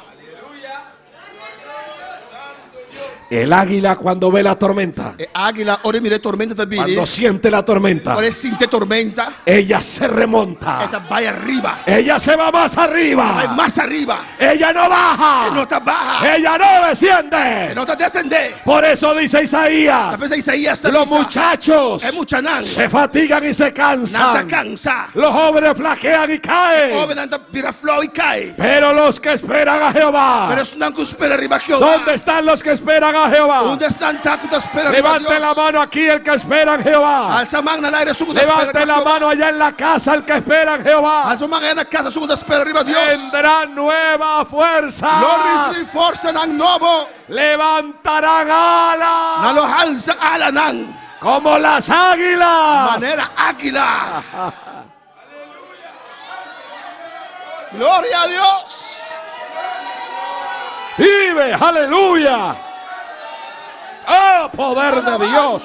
El águila, cuando ve la tormenta, Águila, ora mire tormenta também. cuando siente la tormenta, Ora sente tormenta. ella se remonta. Esta vai arriba. Ella se va más Vai arriba. mais arriba. Ella no baja. Nota baja. Ella no desciende. Nota descender. Por eso dice Isaías, Talvez Isaías está los muchachos É mucha não. se fatigan y se Nada cansan. cansa. Los jóvenes flaquean y caen. Homem anda vira flor e cai. Pero los que esperan a Jehová, Pero isso não espera arriba Jeová. ¿dónde están los que esperan a Jehová? Onde estão tantos que esperam arriba Levante la Deus? mano aquí el que espera en Jehová. Alça a mão na aire, sugo da Levante espera la mano allá en la casa el que espera en Jehová. Alça a mão aí na casa, sugo da espera arriba Deus. Tendrán nueva fuerza. Loris li força não novo. Levantarán alas Não lo alça ala não. como las águilas. Maneira águila. Glória a Deus. Vive, aleluya. Oh, poder de Dios.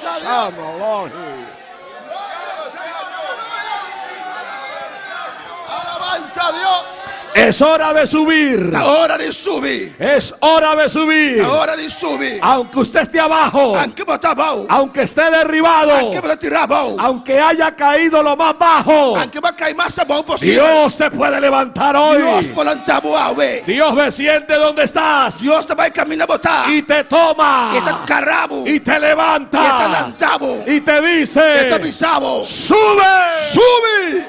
Alabanza a Deus. Es hora de subir. Tá hora de subir. Es hora de subir. Tá hora de subir. Aunque usted esté abajo, Anche botar bom. aunque esté derribado, Anche botar tirar bom. aunque haya caído lo más bajo, Anche vai cair mais bom possível. Dios te puede levantar Deus hoy. pode levantar boa, ué. Dios me siente donde estás Deus vai caminhar botar. y te toma E tá carabo. y te E tá levanta lantabo. y te E tá dice: bisabo. sube. Sube.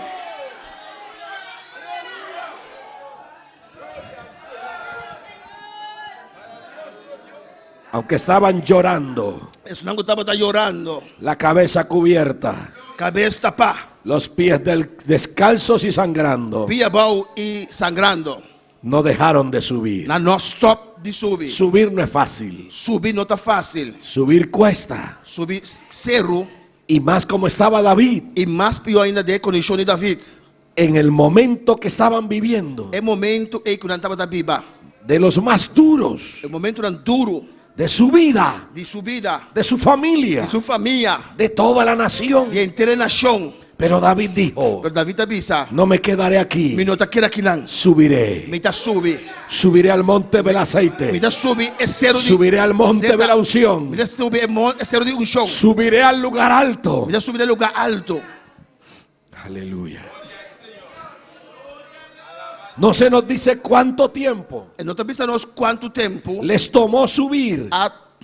Aunque estaban llorando, Isso não estava chorando. la cabeza cubierta, Cabeça pá. los pies descalzos y sangrando, Pia bom e sangrando. no dejaron de subir. Não stop de subir. Subir no es fácil, Subir não tá fácil. subir cuesta. Subir zero. Y más como estaba David E mais pior ainda de condição de David. en el momento que estaban viviendo, É momento em que não estava da Bíblia. de los más duros É momento não duro de su vida, de subida. de su familia, De sua família. de toda la nación. De inteira nação. Pero David dijo: Pero David avisa. no me quedaré aquí, Me não tá aqui não. subiré. Me tá subir. Subiré al monte del aceite, Me tá subir é zero de. subiré al monte Zeta. de la unción, Me tá subir é zero de unção. subiré al lugar alto. Me tá subir em lugar alto. Aleluya. No se nos dice cuánto tiempo E não tá pensando quanto tempo les tomó subir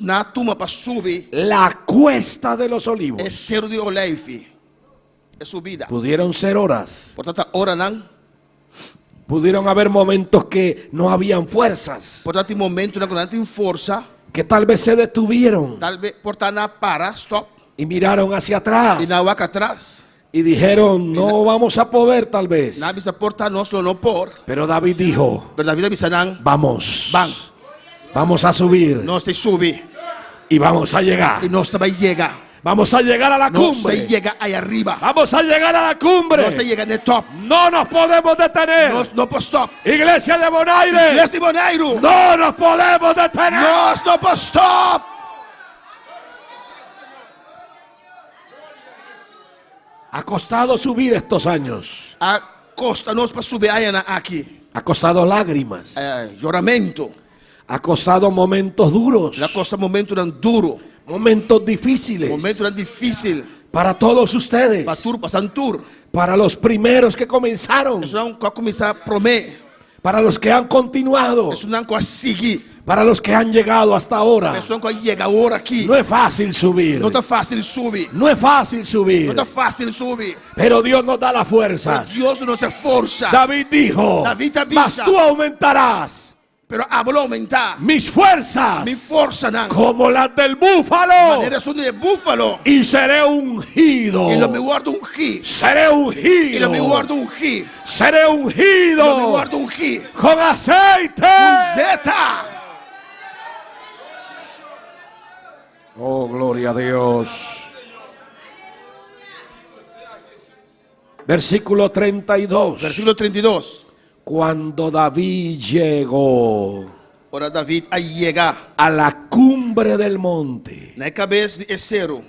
na turma para subir. la cuesta de los olivos. É zero de Olive. É subida. Pudieron ser horas, Portanto, hora não. pudieron haber momentos que no habían fuerzas, Portanto, em momento na não tem força. que tal vez se detuvieron Talvez portanto na para, stop. y miraron hacia atrás E na vaca atrás. y dijeron: no vamos a poder tal vez. Na bisa porta nós não por. Pero David dijo: Pero David avisa não. vamos, Bang. vamos a subir Nós te subir. y vamos a llegar. E nós também chega. Vamos a llegar a la Nós te cumbre. chega aí arriba. Vamos a llegar a la Nós te cumbre. chega no top. No nos podemos detener. Nós não podemos stop. Iglesia de Bonaire, Neste Boneiro. no nos podemos detener. Nós não podemos stop. Ha costado subir estos años. A costa nós para subir aí aqui. Ha costado lágrimas. Choramento. Ha costado momentos duros. Na costa momento não duro. Momentos difíciles. Momento não difícil. Para todos ustedes. Para tour, passando tour. Para los primeros que comenzaron. Isso não vai começar a prometer. Para los que han continuado. Isso não vai seguir. Para los que han llegado hasta ahora. Pessoa que chega agora aqui. No es fácil subir. Não tá fácil subir. No es fácil subir. Não tá fácil subir. Pero Dios nos da las fuerzas. Deus nos força. David dijo: David avisa. mas tú aumentarás Pero hablo aumentar. mis fuerzas Mi força não. como las del búfalo Maneira são de búfalo. y seré ungido. E lo me guardo ungir. Seré E ungido. lo me guardo ungir. Seré E lo me ungido guardo ungir. con aceite. Zeta. Oh, gloria a Dios. Versículo 32. Versículo 32. Cuando David llegó Ora David a chegar a la cumbre del monte, na cabeça de Esero.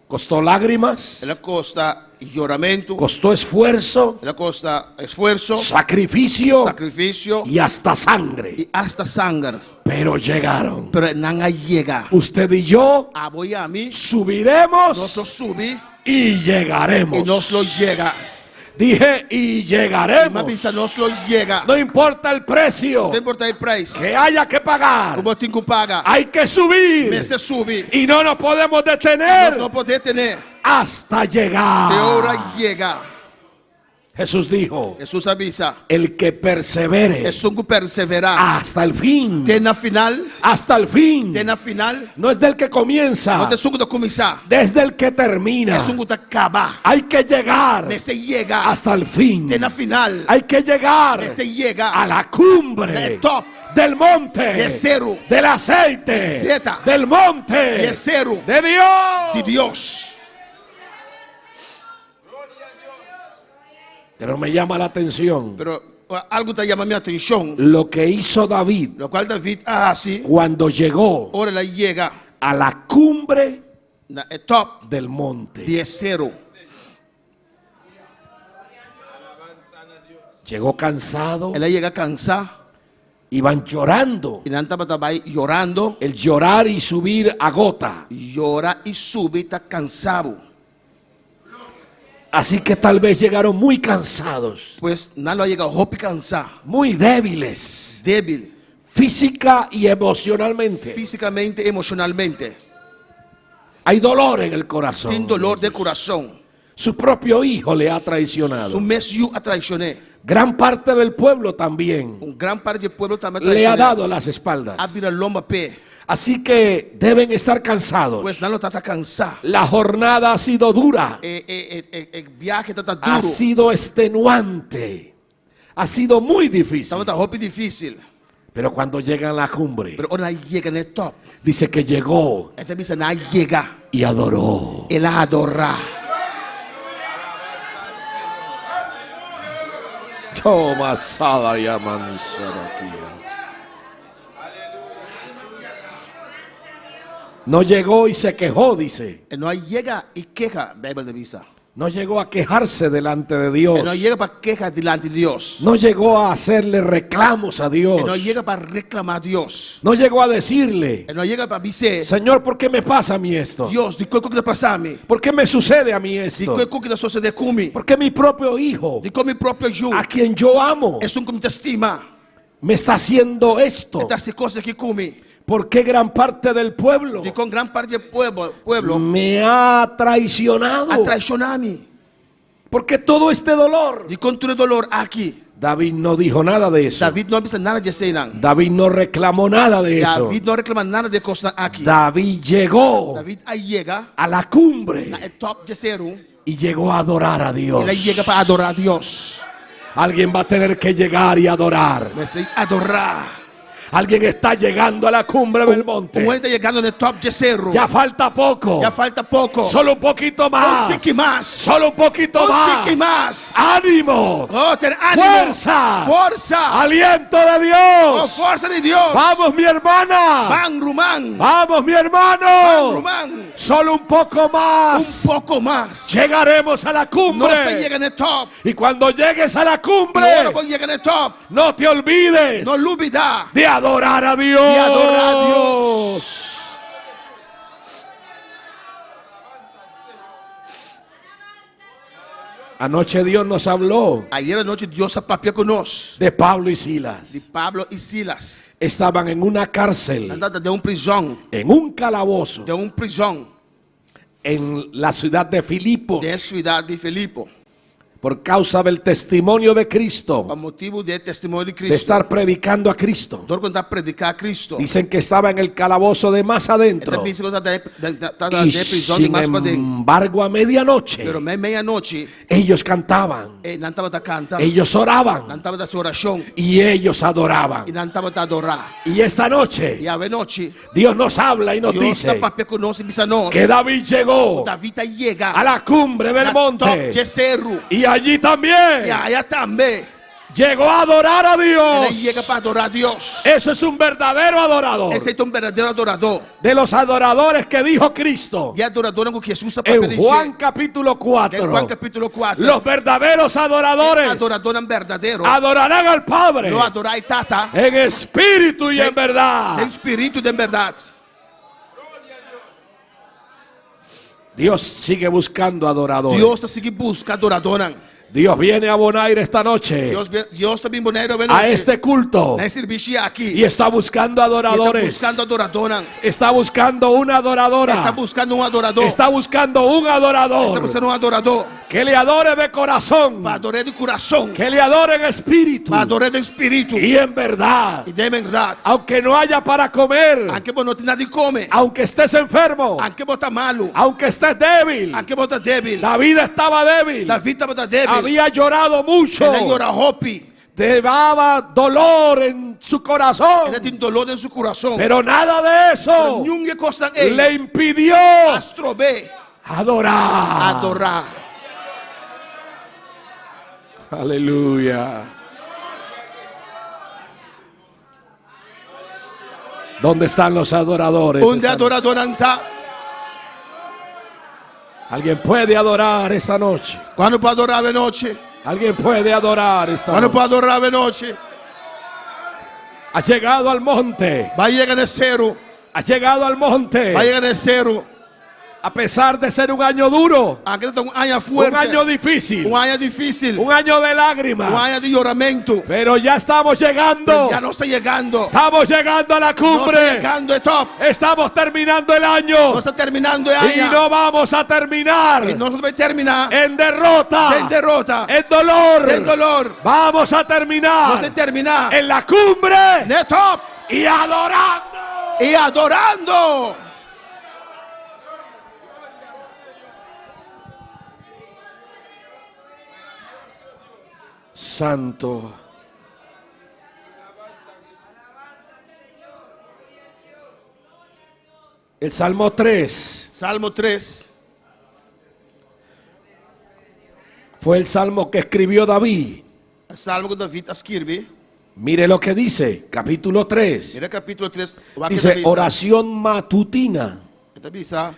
costó lágrimas, Ela costa choramento. costó esfuerzo, Ela costa esforço. sacrificio Sacrifício. y hasta sangre. E hasta sangre. Pero llegaron. Pero não chega. Usted y yo A voy a mim. subiremos Nós lo subir. y llegaremos. E nós lo chega. Dije: y Mas llegaremos. pensa, nós lo chega. No importa el precio Não importa o preço. que haya que pagar, Como tem que pagar. hay que subir. Este sube. Y no nos podemos Nós detener não podemos ter. hasta De llegar. hora chega. Jesús dijo: Jesus avisa. el que persevere É só que perseverar. hasta el fin, Tem na final. hasta el fin, Tem na final. no es del que comienza, Não tem só que começar. desde el que termina. É só que acabar. Hay que llegar Nesse chega. hasta el fin. Tem na final. Hay que llegar Nesse chega. a la cumbre De top. del monte, De cero. del aceite, Zeta. del monte, De cero. de Dios. De Deus. Pero me llama la atención Pero algo está llamando mi atención. lo que hizo David Lo cual David hace. cuando llegó Ahora la llega. a la cumbre Na top. del monte. De cero. Llegó cansado. Ela llega cansada. Iban llorando. E não estava aí chorando. El llorar y subir agota. Llora e sube, está cansado. Así que tal vez llegaron muy cansados, Pues não llega roupa cansada. muy débiles, Débil. física y emocionalmente. Fisicamente, emocionalmente. Hay dolor en el corazón. Tem dolor de coração. Su propio hijo le ha Su traicionado. Messi a traicioné. Gran parte del pueblo también Gran parte do povo também le ha traicioné. dado las espaldas. A vira lomba pé. Así que deben estar cansados. Pues não está cansado. La jornada ha sido dura, Viaje está ha duro. sido extenuante, ha sido muy difícil. Estava roupa difícil. Pero cuando llega a la cumbre, Pero quando chega no top, dice que llegó esta missa não chega. y adoró. Ela adorar. Toma sala y amansaraquía. No llegó y se quejó, dice. Não chega e queja, Bíblia de missa. No llegó a quejarse delante de Dios. Não chega para queja diante de Deus. No llegó a hacerle reclamos a Dios. Não chega para reclamar a Deus. No llegó a decirle, Não chega para dizer, Señor, ¿por qué me pasa a mí esto? Deus, de coisa que está passando. ¿Por qué me sucede a mí De esto? coisa que está sucedendo comigo. ¿Por qué mi propio hijo, De como meu próprio eu. a quien yo amo, É como te estima. me está haciendo esto? Estas coisas aqui comigo. ¿Por qué gran parte del pueblo De com gran parte do pueblo me ha traicionado? a traicionar-me. ¿Por qué todo este dolor? De com todo dolor aqui. David no dijo nada de eso. David não precisa nada de dizer não. David no reclamó nada de eso. David não reclama nada de coisa aqui. David llegó David aí chega a la cumbre na top de zero. y llegó a adorar a Dios. Ele chega para adorar a Deus. Alguien va a tener que llegar y adorar. Vai ser adorar. Alguien está llegando a la cumbre del monte. Um está chegando no top de zero. Ya falta poco. Já falta pouco. Solo un poquito más. Un tique más. Solo un poquito Un más. tique más. Ánimo. Oh, ter ânimo. Fuerza. Força. Aliento de Oh, Dios. força de Deus. Vamos, mi hermana. Van Rumán. Vamos, mi Van hermano. Rumán. Solo un poco más. Pouco mais. Llegaremos a la Nós cumbre. chega no top. Y cuando llegues a la E agora cumbre, vamos chegar no top. no te olvides Não olvidar de adorar a Dios. de adorar a Deus. Anoche Dios nos habló Ayer à noite Deus papiou conosco. de Pablo y Silas. De Pablo e Silas. Estaban en una cárcel, Andada de prisão. en un calabozo, De prisão. en la ciudad de Filipos, De cidade de Filipe. por causa del testimonio de Cristo, Por motivo de testemunho de de Cristo. estar predicando a Cristo. Dor quando predicar a Cristo. Dicen que estaba en el calabozo de más adentro. Também se conta Y de prisão de sin mais para dentro. embargo, a medianoche, Pero meia-noite, ellos cantaban, não estava da canta. ellos Não oraban estava da sua oração. y ellos adoraban. E não estava da adorar. Y esta noche, E a noite, Dios nos habla y nos Deus está dice papiando conosco e bisa nós. que David llegó David chega a la cumbre del na top monte de cerro. y allí también E aí também. llegó a adorar a Ele chega Dios. para adorar a Deus. Eso es un verdadero adorador. Esse é um verdadeiro adorador. De los adoradores que dijo Cristo E adorador com Jesus está en papiando. Juan capítulo Em Juan 4. capítulo 4. Los verdaderos adoradores Adorador verdadeiro. adorarán al Padre Não adorar e tata. en espíritu y en Em verdad. espírito de verdade. Dios sigue buscando adoradores. Deus está seguindo buscar adorador. Dios viene a Bonaire esta noche Deus também boneiro a este culto nesse serviço aqui. y está buscando Está adoradores. buscando adorador. Está buscando una Está adoradora. buscando um adorador. Está buscando un Está adorador buscando um adorador. que le adore de corazón, Para adorar de coração. que le adore en espíritu Para adorar de espírito. y en verdad. E de verdade. Aunque no haya para comer, Aunque você não tenha nada de comer. aunque estés enfermo, Aunque você está malo. aunque estés débil. Aunque você está débil. David estaba débil, David estava débil. había llorado mucho, Ele llora hope. llevaba dolor en su corazón, Ele tem dolor em seu coração. pero nada de eso Nenhuma coisa le impidió astrobe adorar. adorar. Aleluya. ¿Dónde están los adoradores? Onde esta noche? adorador não está. Alguien puede adorar esta noche. Quando para adorar à noite. Alguien puede adorar esta Quando noche. pode adorar a noite. Ha llegado al monte. Vai chegar no cero. Ha llegado al monte. Vai chegar no cero. A pesar de ser un año duro, Aqui está año un fuerte. año difícil, Año difícil. un año de Año lágrimas. de lloramento. Pero ya estamos llegando. Ya no está llegando. Estamos llegando a la No está cumbre. llegando el top. Estamos terminando el No año. está terminando el Y año. no vamos a terminar Y no se va a terminar en derrota, en derrota. en dolor. En dolor. Vamos a No se terminar terminar en la cumbre en el top. y adorando. Y adorando. Santo. El Salmo 3 Salmo 3 fue el salmo que escribió David. é Salmo que David escreve. Mire lo que dice, capítulo 3. Mira capítulo 3. Dice oración matutina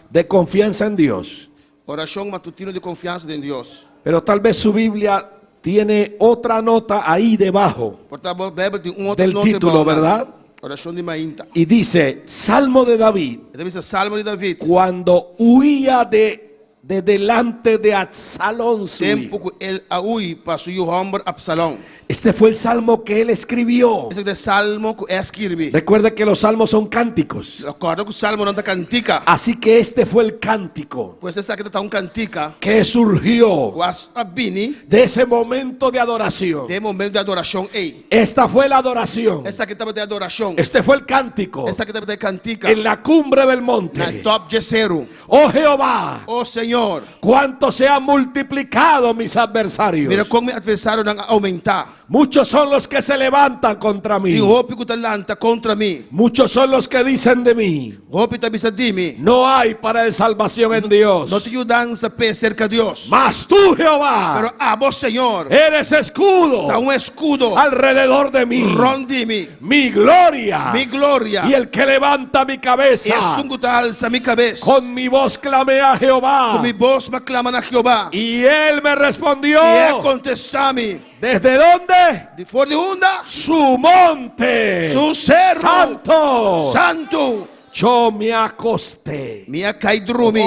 de confianza en Dios. Oração matutina de confiança em Deus. Pero tal vez su Biblia tiene otra nota ahí debajo Portanto, a Bíblia tem outro del nome título, ¿verdad? Oração de Mainta. Y dice, Salmo de David, Então, esse Salmo de David. cuando huía de delante de Absalón su hijo. Tempo que ele aui passou o homem Absalão. Este fue el salmo que él escribió. Esse é o Salmo que escreve. Recuerde que los salmos son cánticos. Recorda que o Salmo não está cantica. Así que este fue el cántico Pois essa aqui está cantica. que surgió O abini de ese momento de adoración. de momento de adoração. Ei, Esta fue la adoración. essa aqui estava de adoração. Este fue el cántico Essa aqui estava de cantica. en la cumbre del Na monte. top de zero. Oh Jehová, Oh Senhor, cuánto se han multiplicado mis adversarios. mira como meu adversário não aumentar. Muchos son los que se levantan contra mí. E roupa que talanta contra mim. Muchos son los que dicen de mí, Roupa está bisa de mim. no hay para de salvación en Dios. Não tenho dança pé cerca de Deus. Mas tú, Jehová, Pero a vos, Senhor, eres escudo está escudo alrededor de mí, ronde mim. mi gloria Mi glória. y el que levanta mi cabeza. E sungo te alça minha cabeça. Con mi voz clamé a Jehová Com minha voz me clama na Jeová. y él me respondió. E ele contesta-me. ¿Desde dónde? De fora de onda, Su monte su cerro santo. santo. Yo me acosté. Minha cai dormi.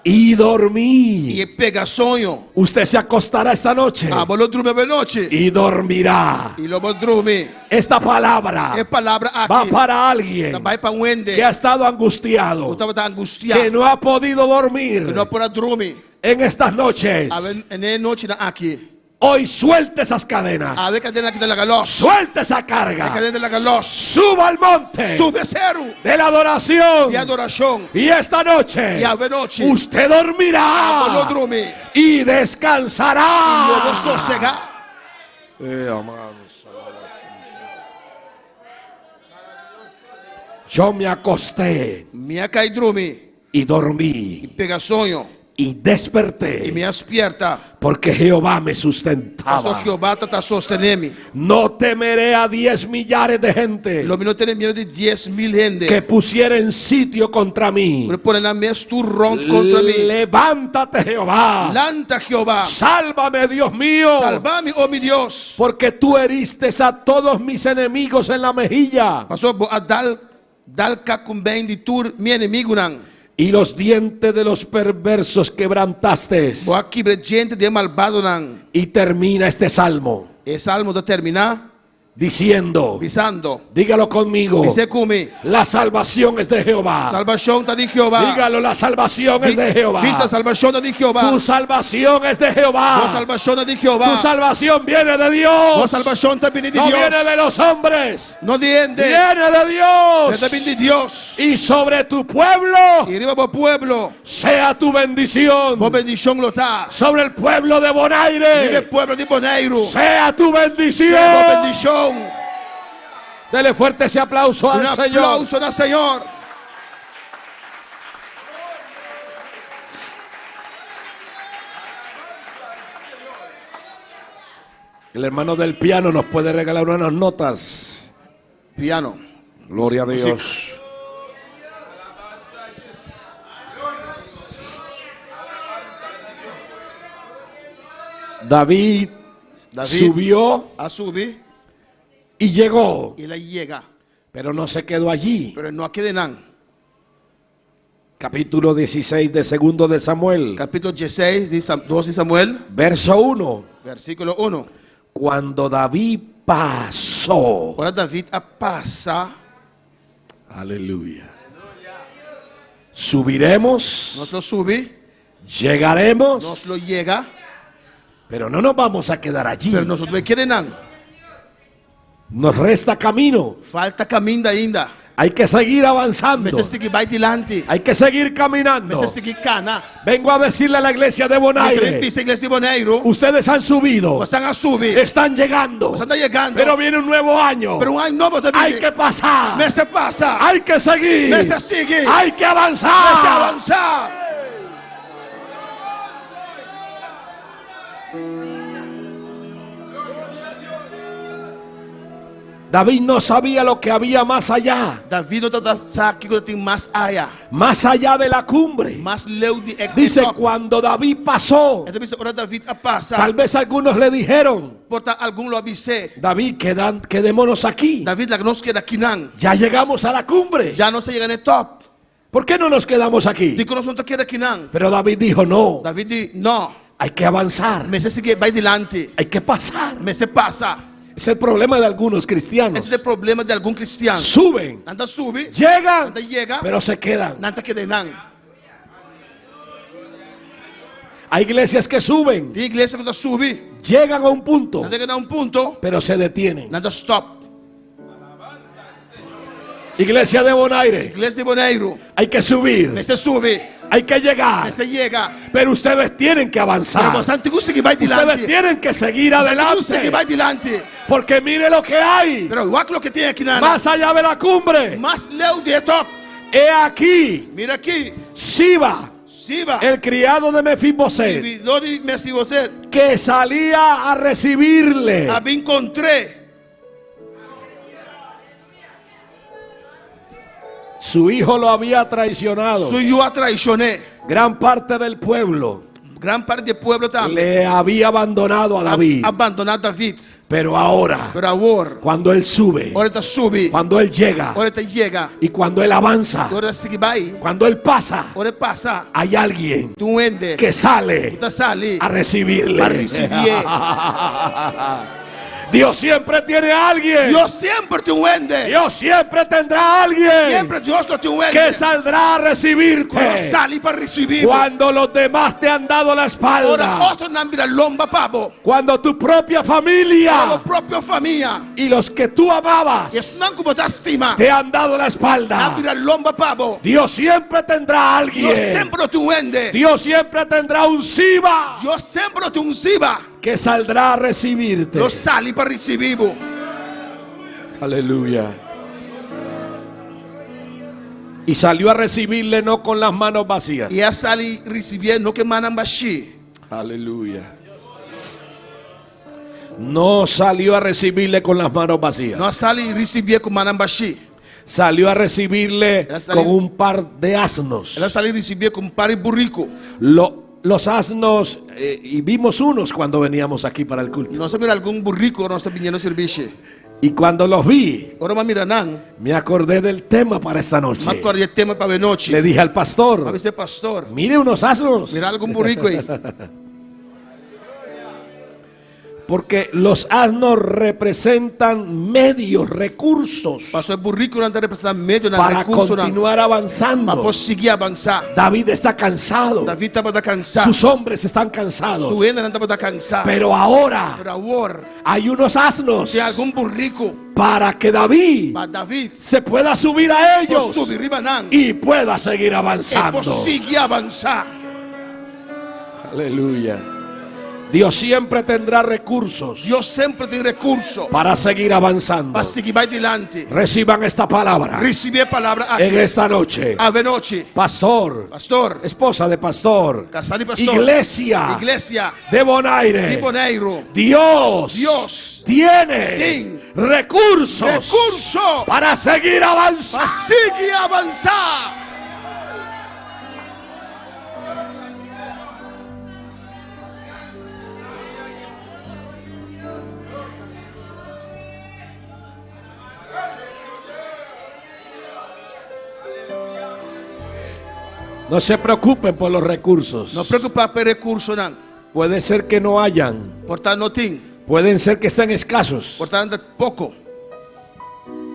Y dormí. E pega sonho. Usted se acostará esta noche Ah, vou dormir a noite. y dormirá. E logo dorme. Esta palabra É palavra va aqui. para alguien Vai para um ende. que ha estado angustiado, Eu estava angustiado. que no ha podido dormir Que não pode dormir. en estas noches. A noite aqui. Hoy suelte esas cadenas, A ver cadena aqui da galos. suelte esa A carga, cadena da galos. suba al monte Sube a zero. de la adoración. E adoração. Y esta noche E a noite. usted Vou dormirá dormir. y descansará. Logo sossegar. Yo me acosté Minha cai dorme. y dormí Pega sonho. y E desperté me despierta. porque Jehová me Passou sustentaba. Jeová está sostenendo. No temeré a 10 millares de gente Lo minuto tem medo de 10.000 gente. que pusiera en sitio contra mí. Por poner na mesa tu rond contra mim. Levántate, Jehová. Lanta Jeová. Sálvame, Dios mío. Salva-me, oh meu Deus. Porque tú heriste a todos mis enemigos en la mejilla. Passou a dal com bem de tur, meu inimigo não. Y los dientes de los perversos quebrantaste. Boa quebra gente de malvado não. Y termina este salmo E salmo da terminar diciendo, visando. dígalo conmigo, Dice come. la salvación es de Jehová. Salvação está de Jeová. Dígalo, la salvación es de Jehová. Vista salvação está de Jeová. Tu salvación es de Boa Jehová. salvação está de Tu Jeová. salvación viene de Boa Dios. salvação está vindo de No Deus. viene de los hombres. Não de ende. Viene de Está vindo Dios. de Deus. Y sobre tu pueblo E riba para o pueblo. sea tu bendición. Boa bendição lotar. Sobre el pueblo de Vive Bonaire pueblo de Bonaire. sea tu Boa bendición. bendição. Dele fuerte ese aplauso al Señor. Aplauso no Senhor. El hermano del piano nos puede regalar unas notas. Piano. Gloria a Dios. David subió a subir y llegó, y le llega, pero no se quedó allí. pero no queda nada. Capítulo 16 de segundo de Samuel, Capítulo 16 de 2 de Samuel, verso 1. versículo 1. Cuando David pasó, Ahora David pasa, aleluya, subiremos, nos lo sube, llegaremos, nos lo llega, pero no nos vamos a quedar allí. pero nosotros no queda nada. Nos resta camino. Falta caminho ainda. Hay que seguir avanzando. Precisa seguir vai dilante. Hay que seguir caminando. Precisa seguir cana. Vengo a decirle a la iglesia de Bonaire, Dice a igreja de Bonaire, ustedes han subido, você a subir, están llegando, você está chegando, pero viene un nuevo año. pero ano novo também. Hay que pasar, Você passa, hay que seguir, você sigue, hay que você avanzar. avançar. David no sabía lo que había más allá, Davi não sabe que tem mais área, más allá de la cumbre. mais leu de Dice, cuando David pasó, Então, ora David passa, tal vez algunos le dijeron, porta algum lo avisé. David, quedémonos aquí. David la nos queda aqui não. Ya llegamos a la cumbre. Já não se chega no top. ¿Por qué no nos quedamos aquí? Digo, nós não queda aqui não. Pero David dijo, no, David diz, não, hay que avanzar, mas você sigue vai dilante, hay que pasar. mas você passa. Es el problema de algunos cristianos. Esse é o problema de algum cristiano. Suben, Anda sube, llegan, anda llega, pero se quedan. nada queda não. Hay iglesias que suben, Tem igreja que sube, llegan a un punto, nada queda ponto, pero se detienen. nada stop. Iglesia de Bonaire, Igreja de Bonaire, hay que subir, mas você sube, hay que llegar, mas você chega. pero ustedes tienen que Pero avanzar. você tem que vai Ustedes dilante. tienen que seguir Você que adelante, vai dilante. porque mire lo que hay Pero igual que lo que tem aqui na más allá de la cumbre. mas leu de top. He aquí, Mira aqui, Siba, Siba, el criado de Mefiboset, servidor de Mefiboset, que salía a recibirle, a me encontrei. su hijo lo había traicionado. Sou eu a traicionei. Gran parte del pueblo Gran parte do povo também. le había abandonado a David. Abandonar David. Pero ahora, Pero agora, cuando él sube, ahora sube, cuando él llega ahora chega, y cuando él avanza, ahora sigue vai, cuando él pasa, ahora passa. hay alguien Tu ende, que sale tu sali, a recibirle. a recibir. Dios siempre tiene a alguien. Deus sempre te ende. Dios siempre tendrá a alguien Sempre Deus não te ende. que saldrá a Quando recibirte sali para recibir. cuando los demás te han dado la Ora, espalda, outro não vira lomba pabo. cuando tu propia A familia própria família. y los que tú amabas E não como te estima. te han dado la Não espalda. vira lomba pabo. Dios siempre tendrá a Deus alguien. sempre te ende. Dios siempre tendrá un Siba Deus sempre te unziba. que saldrá a recibirte. Deus sali para recibir. Aleluya. Y salió a recibirle no con las manos vacías. E a sali recibir no que manam baixi. Aleluya. No salió a recibirle con las manos vacías. Não sali recibir com manam baixi. Salió a recibirle Ela salió- con un par de asnos. Ela sali recibir com pare burrico. Los asnos, y vimos unos cuando veníamos aquí para el culto. Nós mira algum burrico nós está vindo serviço. Y cuando los vi, Ora ma mira não. me acordé del tema para esta noche. Mas corre tema para ver noite. Le dije al pastor, Para ser pastor. mire unos asnos. Mira algum burrico aí. Porque los asnos representan medios, recursos Pastor burrico não está representando meio na para recurso não. continuar Para avanzando. conseguir avançar. David está cansado. David estava cansado. Sus hombres están cansados. Su enda não estava cansado. Pero ahora Pero agora hay unos asnos tem algum burrico para que David para David. se pueda subir a Pode ellos subir riba não. y pueda seguir E avanzando. conseguir avançar. Aleluya. Dios siempre tendrá recursos Deus sempre tem recurso para seguir avanzando. para seguir vai dilante. Reciban esta palabra Receber a palavra en aqui. esta noche. Ave noite. Pastor, Pastor. esposa de pastor, Casado e pastor. iglesia Igreja de Bonaire, de Bonaire. Dios tiene Tem recursos recurso para seguir avanzando. para seguir avançar. No se preocupen por los recursos. Não preocupar com recurso não. Puede ser que no hayan. Portanto não tem. Pueden ser que estén escasos. Portanto pouco.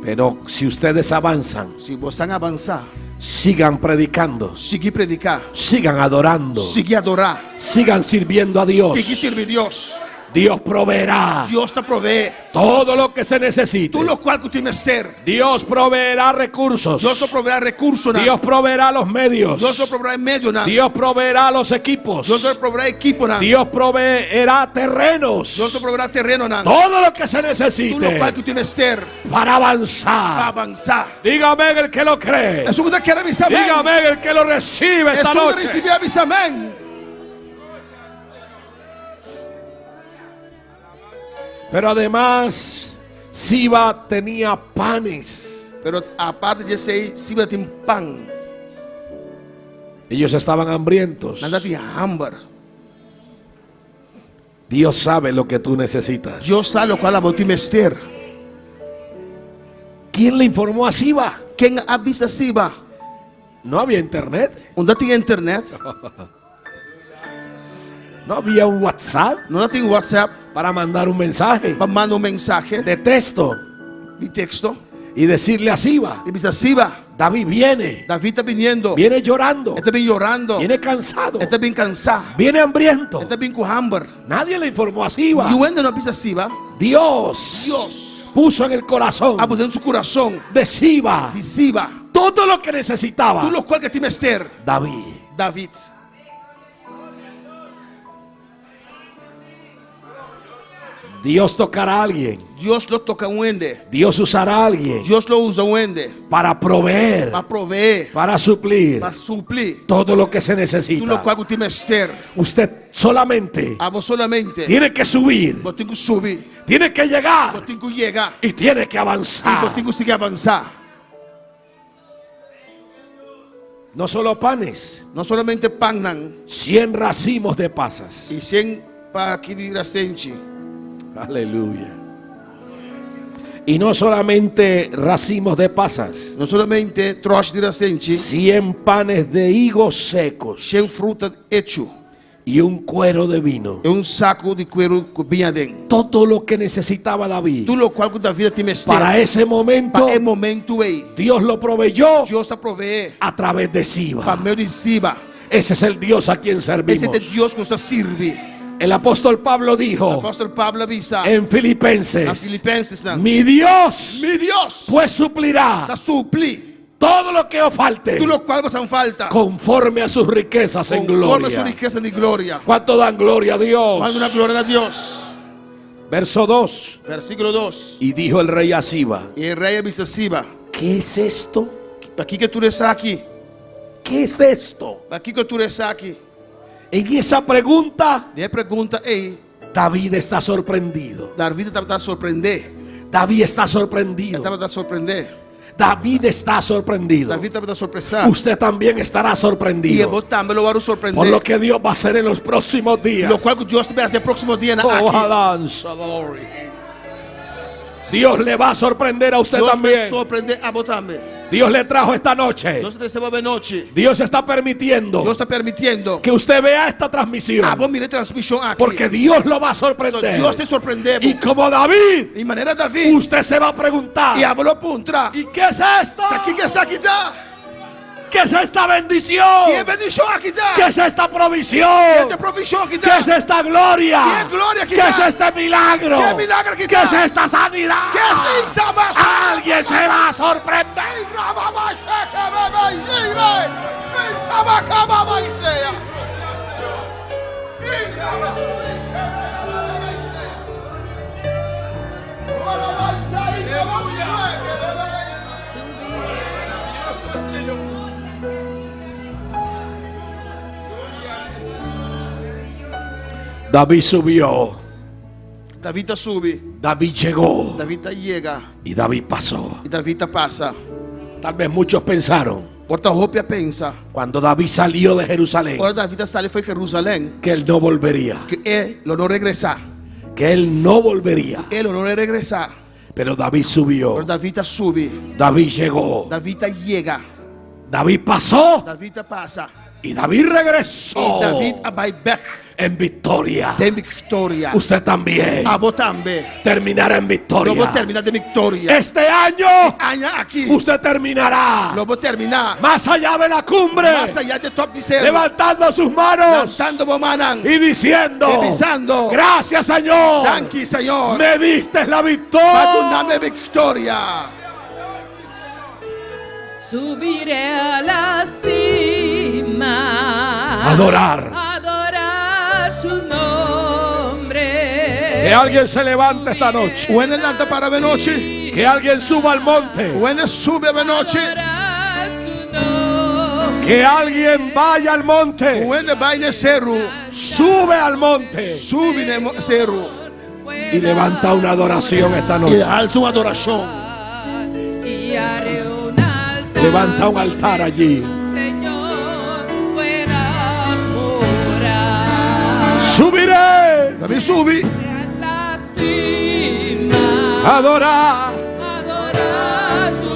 Pero si ustedes avanzan, Se você avançar, sigan predicando, seguir predicar, sigan adorando, seguir adorar, sigan sirviendo a Dios. seguir servir Deus. Dios proveerá Deus te provee todo lo que se necesite. tudo o qual que tem menester. Dios proveerá recursos. Deus te proveerá recurso não. Dios proveerá los medios. Deus te proveerá meio não. Dios proveerá los equipos. Deus te proveerá equipo não. Dios proveerá terrenos. Deus te proveerá terreno não. Todo lo que se Tudo o necesite qual que tem menester para para avanzar. avançar. Dígame el que lo cree. É segunda quer avisar amém. Dígame el que lo recibe É esta segunda noche. receber avisar amém. Pero además, Siba tenía panes. Pero aparte de ser, se você tem pão, Ellos estaban hambrientos. nada tem hambre. Dios sabe lo que tú necesitas. Deus sabe o qual você tem menester. ¿Quién le informó a Siba? Quem avisa Siba? No había internet. Onde tem internet? No había un WhatsApp Não tem WhatsApp para mandar un mensaje para mandar mensagem de texto de texto. y decirle a Siba: E diz Siba, David viene, David está vindo. viene llorando, Está bem chorando. viene cansado, Está bem cansado. viene hambriento. Está bem com hambre. Nadie le informó a Siba. E o ainda não avisa Siba. Dios Deus puso en el corazón abriu seu coração de Siba de Siba todo lo que necesitaba tudo o qual que tem menester. David. David. Dios tocará a alguien, Deus lo toca um ende. Dios usará a alguien Deus lo usa um ende para proveer, para proveer, para suplir para suplir todo lo que se tudo o necesita. qual que tem menester. Usted solamente Vos solamente tiene que subir, vos tem que subir, tiene que llegar vos tem que chegar y tiene que e vos avanzar. tem que seguir avançar. No solo panes, Não somente pão não, 100 racimos de pasas. e 100 para que de recente. Aleluya. Y no solamente racimos de pasas, Não somente troços de recente, 100 panes de higos secos 100 fruta hecho y un cuero de vino. e saco de cuero bem adentro. Todo lo que necesitaba David Tudo o qual que David tem menester. para esse momento, Para o momento aí, Dios lo proveyó Deus a proveer a través de para Siba. meio de Siba. Ese es el Dios a quien Esse servimos. é Deus que você serve. El apóstol Pablo O dijo apóstolo Pablo avisa en na Filipenses: Filipenses, não. mi Dios Mi Deus pues suplirá está suplir todo lo que os falte tudo o qual você falta conforme a sus riquezas en conforme a sua gloria. riqueza de glória. ¿Cuánto dan gloria a Dios? Manda uma glória a Deus. Verso 2. Versículo 2. Y dijo el rey a Siba: E o rei avisa Siba: ¿qué es esto? para que tu está aqui? ¿Qué es esto? Para que tu está aqui? En esa pregunta, Daí pergunta: ei, David está sorprendido. David estava a surpreender. David está sorprendido. Estava a surpreender. David está sorprendido. David estava a sorpresar. Usted también estará E sorprendido eu também lo vou surpreender. por lo que Dios va a hacer en los próximos días. Lo qual Deus te vai fazer próximo dia Oh, aqui. alabanza, gloria. Dios le va a sorprender a usted Deus vai también. surpreender a você também. Dios le trajo esta noche. Deus te recebeu de noite. Dios está permitiendo Deus está permitindo que usted vea esta transmisión, vos mire transmissão aqui. porque Dios lo va a So, sorprender. Deus te surpreender. Y como David, De maneira David. usted se va a preguntar: E a lo apontar. ¿y qué es esto? Aqui que está aqui dá. ¿Qué es esta bendición? Que bendição aqui dá. ¿Qué es esta provisión? Que provisão aqui ¿Qué dá. es esta gloria? ¿Qué gloria que ¿Qué da? es este milagro? ¿Qué milagro que ¿Qué da? es esta sanidad? Que sim está mais. Alguien se va a sorprender. David subió, David sube. David llegó David chega. y David pasó. E David passa. Tal vez muchos pensaron, Porta-roupa pensa. cuando David salió de Jerusalén, Quando David sale foi Jerusalém. que él no volvería, Que ele não regressar. que él no volvería. Ele não regressar. Pero David subió, Pero David sube. David llegó, David chega. David pasó David passa. Y David regresó David vai back en victoria. de victoria. Usted también Abo também. terminará en Lo vou victoria. terminar de victoria. Este año Aqui. usted terminará Lo vou terminar. más allá de la cumbre, Más allá de top de cero. levantando sus manos Levantando bomanan. y diciendo: Divisando. gracias, Señor, Thank you, Señor. me diste la Para tu victoria. nome victoria. Subiré a la cima. Adorar. Adorar su nombre. Que alguien se levante esta noche, When nada para venoche. que alguien suba al monte, When sube venoche. Adorar su nombre. que alguien vaya al monte, When vai ne cero. sube al monte Sube ne cero. y levanta una adoración esta E noche. alza uma adoração. Y haré un altar. Levanta un altar allí. Señor, fuera morar. Subiré Davi sube. A la cima. a adorar. Adorar su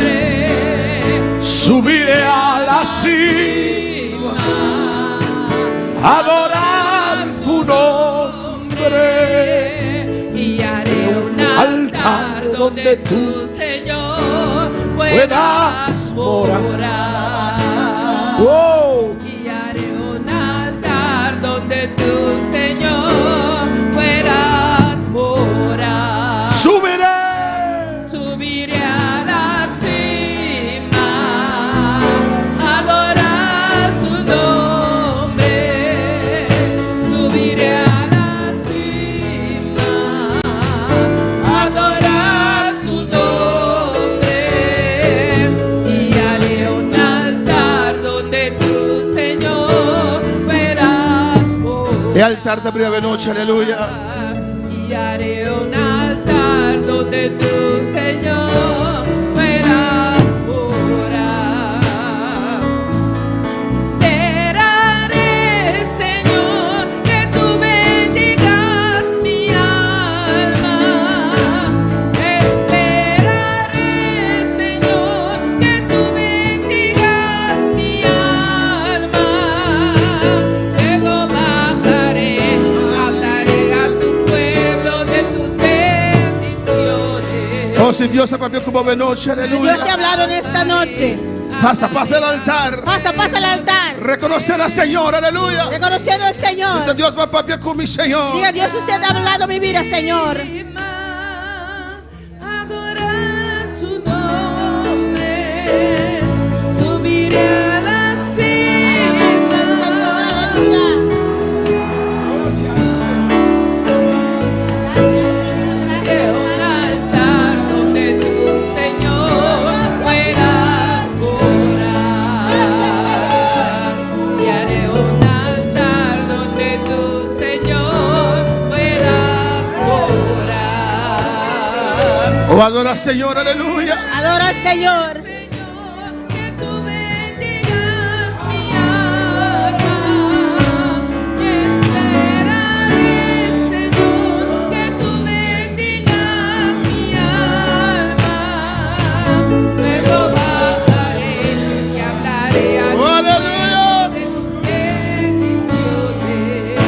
nombre. Subiré a la cima a adorar tu nombre. Y haré un altar donde tú, Señor, puedas morar. Oh, Y haré un altar donde tú, Señor, puedas morar. subiré Subiré a la cima, adorar su nombre. Subiré a la cima, adorar su nombre. Y haré un altar donde tú, Señor, puedas morar. E altar da breve noche. Aleluia. Y haré un altar donde tú, Señor, puedas morar. Esperaré, Señor, que tú bendigas mi alma. Esperaré, Señor, que tú bendigas mi alma. Luego bajaré, hablaré a tu pueblo de tus bendiciones. Oh, se Deus é para mim como boa noite. Dios te ha Aleluia. hablado en esta noche. Passa el altar. Pasa, pasa al altar. Reconocer al Señor. Aleluia. Reconociendo al Señor. Dice Dios va para mí con mi Señor. Diga, Dios, usted ha hablado mi vida, Señor. Adorar su nombre. Subiré a la cima. Señor, aleluya. Haré un altar donde tú, Señor, puedas morar. Y haré un altar donde tú, Señor, puedas morar. Oh, adora al Señor. Aleluia. Adora al Señor. Señor, que tú bendigas mi alma. Y esperaré, Señor, que tú bendigas mi alma. Luego bajaré y hablaré a Oh, aleluia. de tus bendiciones.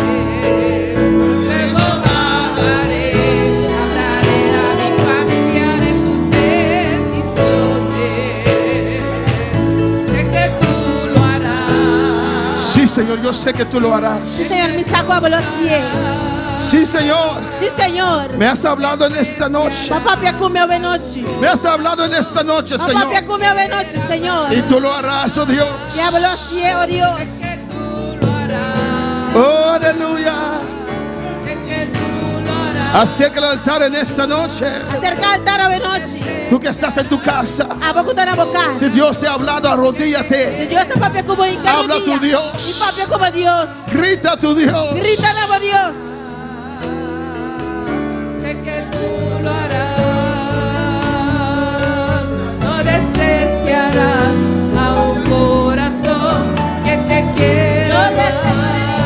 Luego bajaré y hablaré a mi familia de tus bendiciones. Sé que tú lo harás. Sí, Señor, yo sé que tú lo Sí, harás. Señor, mis aguas bloqueé. Sí, Señor. Sí, Señor. Me has hablado en esta noche. Papá, piacume ove noche. Me has hablado en esta noche, Papá, Señor. piacume ove noche, Señor. Y tú lo harás, oh Dios. Diablo, ciego, Dios. Que tú lo harás. Oh, aleluya. Sé que tú lo harás. Acerca el altar en esta noche. Acerca al altar ove noche. Tú que estás en tu casa. A boca está na boca. Si Dios te ha hablado, arrodíllate. Si Dios es papi como Habla tu Dios. Y papi como Dios. Grita a tu Dios. Grita nuevo Dios. Sé que tú lo harás. No despreciarás a un corazón que te quiere.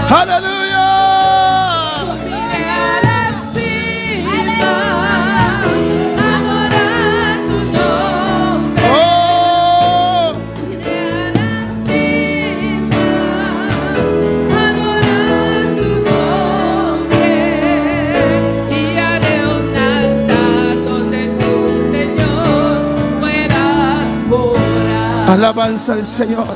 Aleluya. Subiré a la cima, adorar tu nombre. Oh, Subiré a la cima, Alabanza al Señor.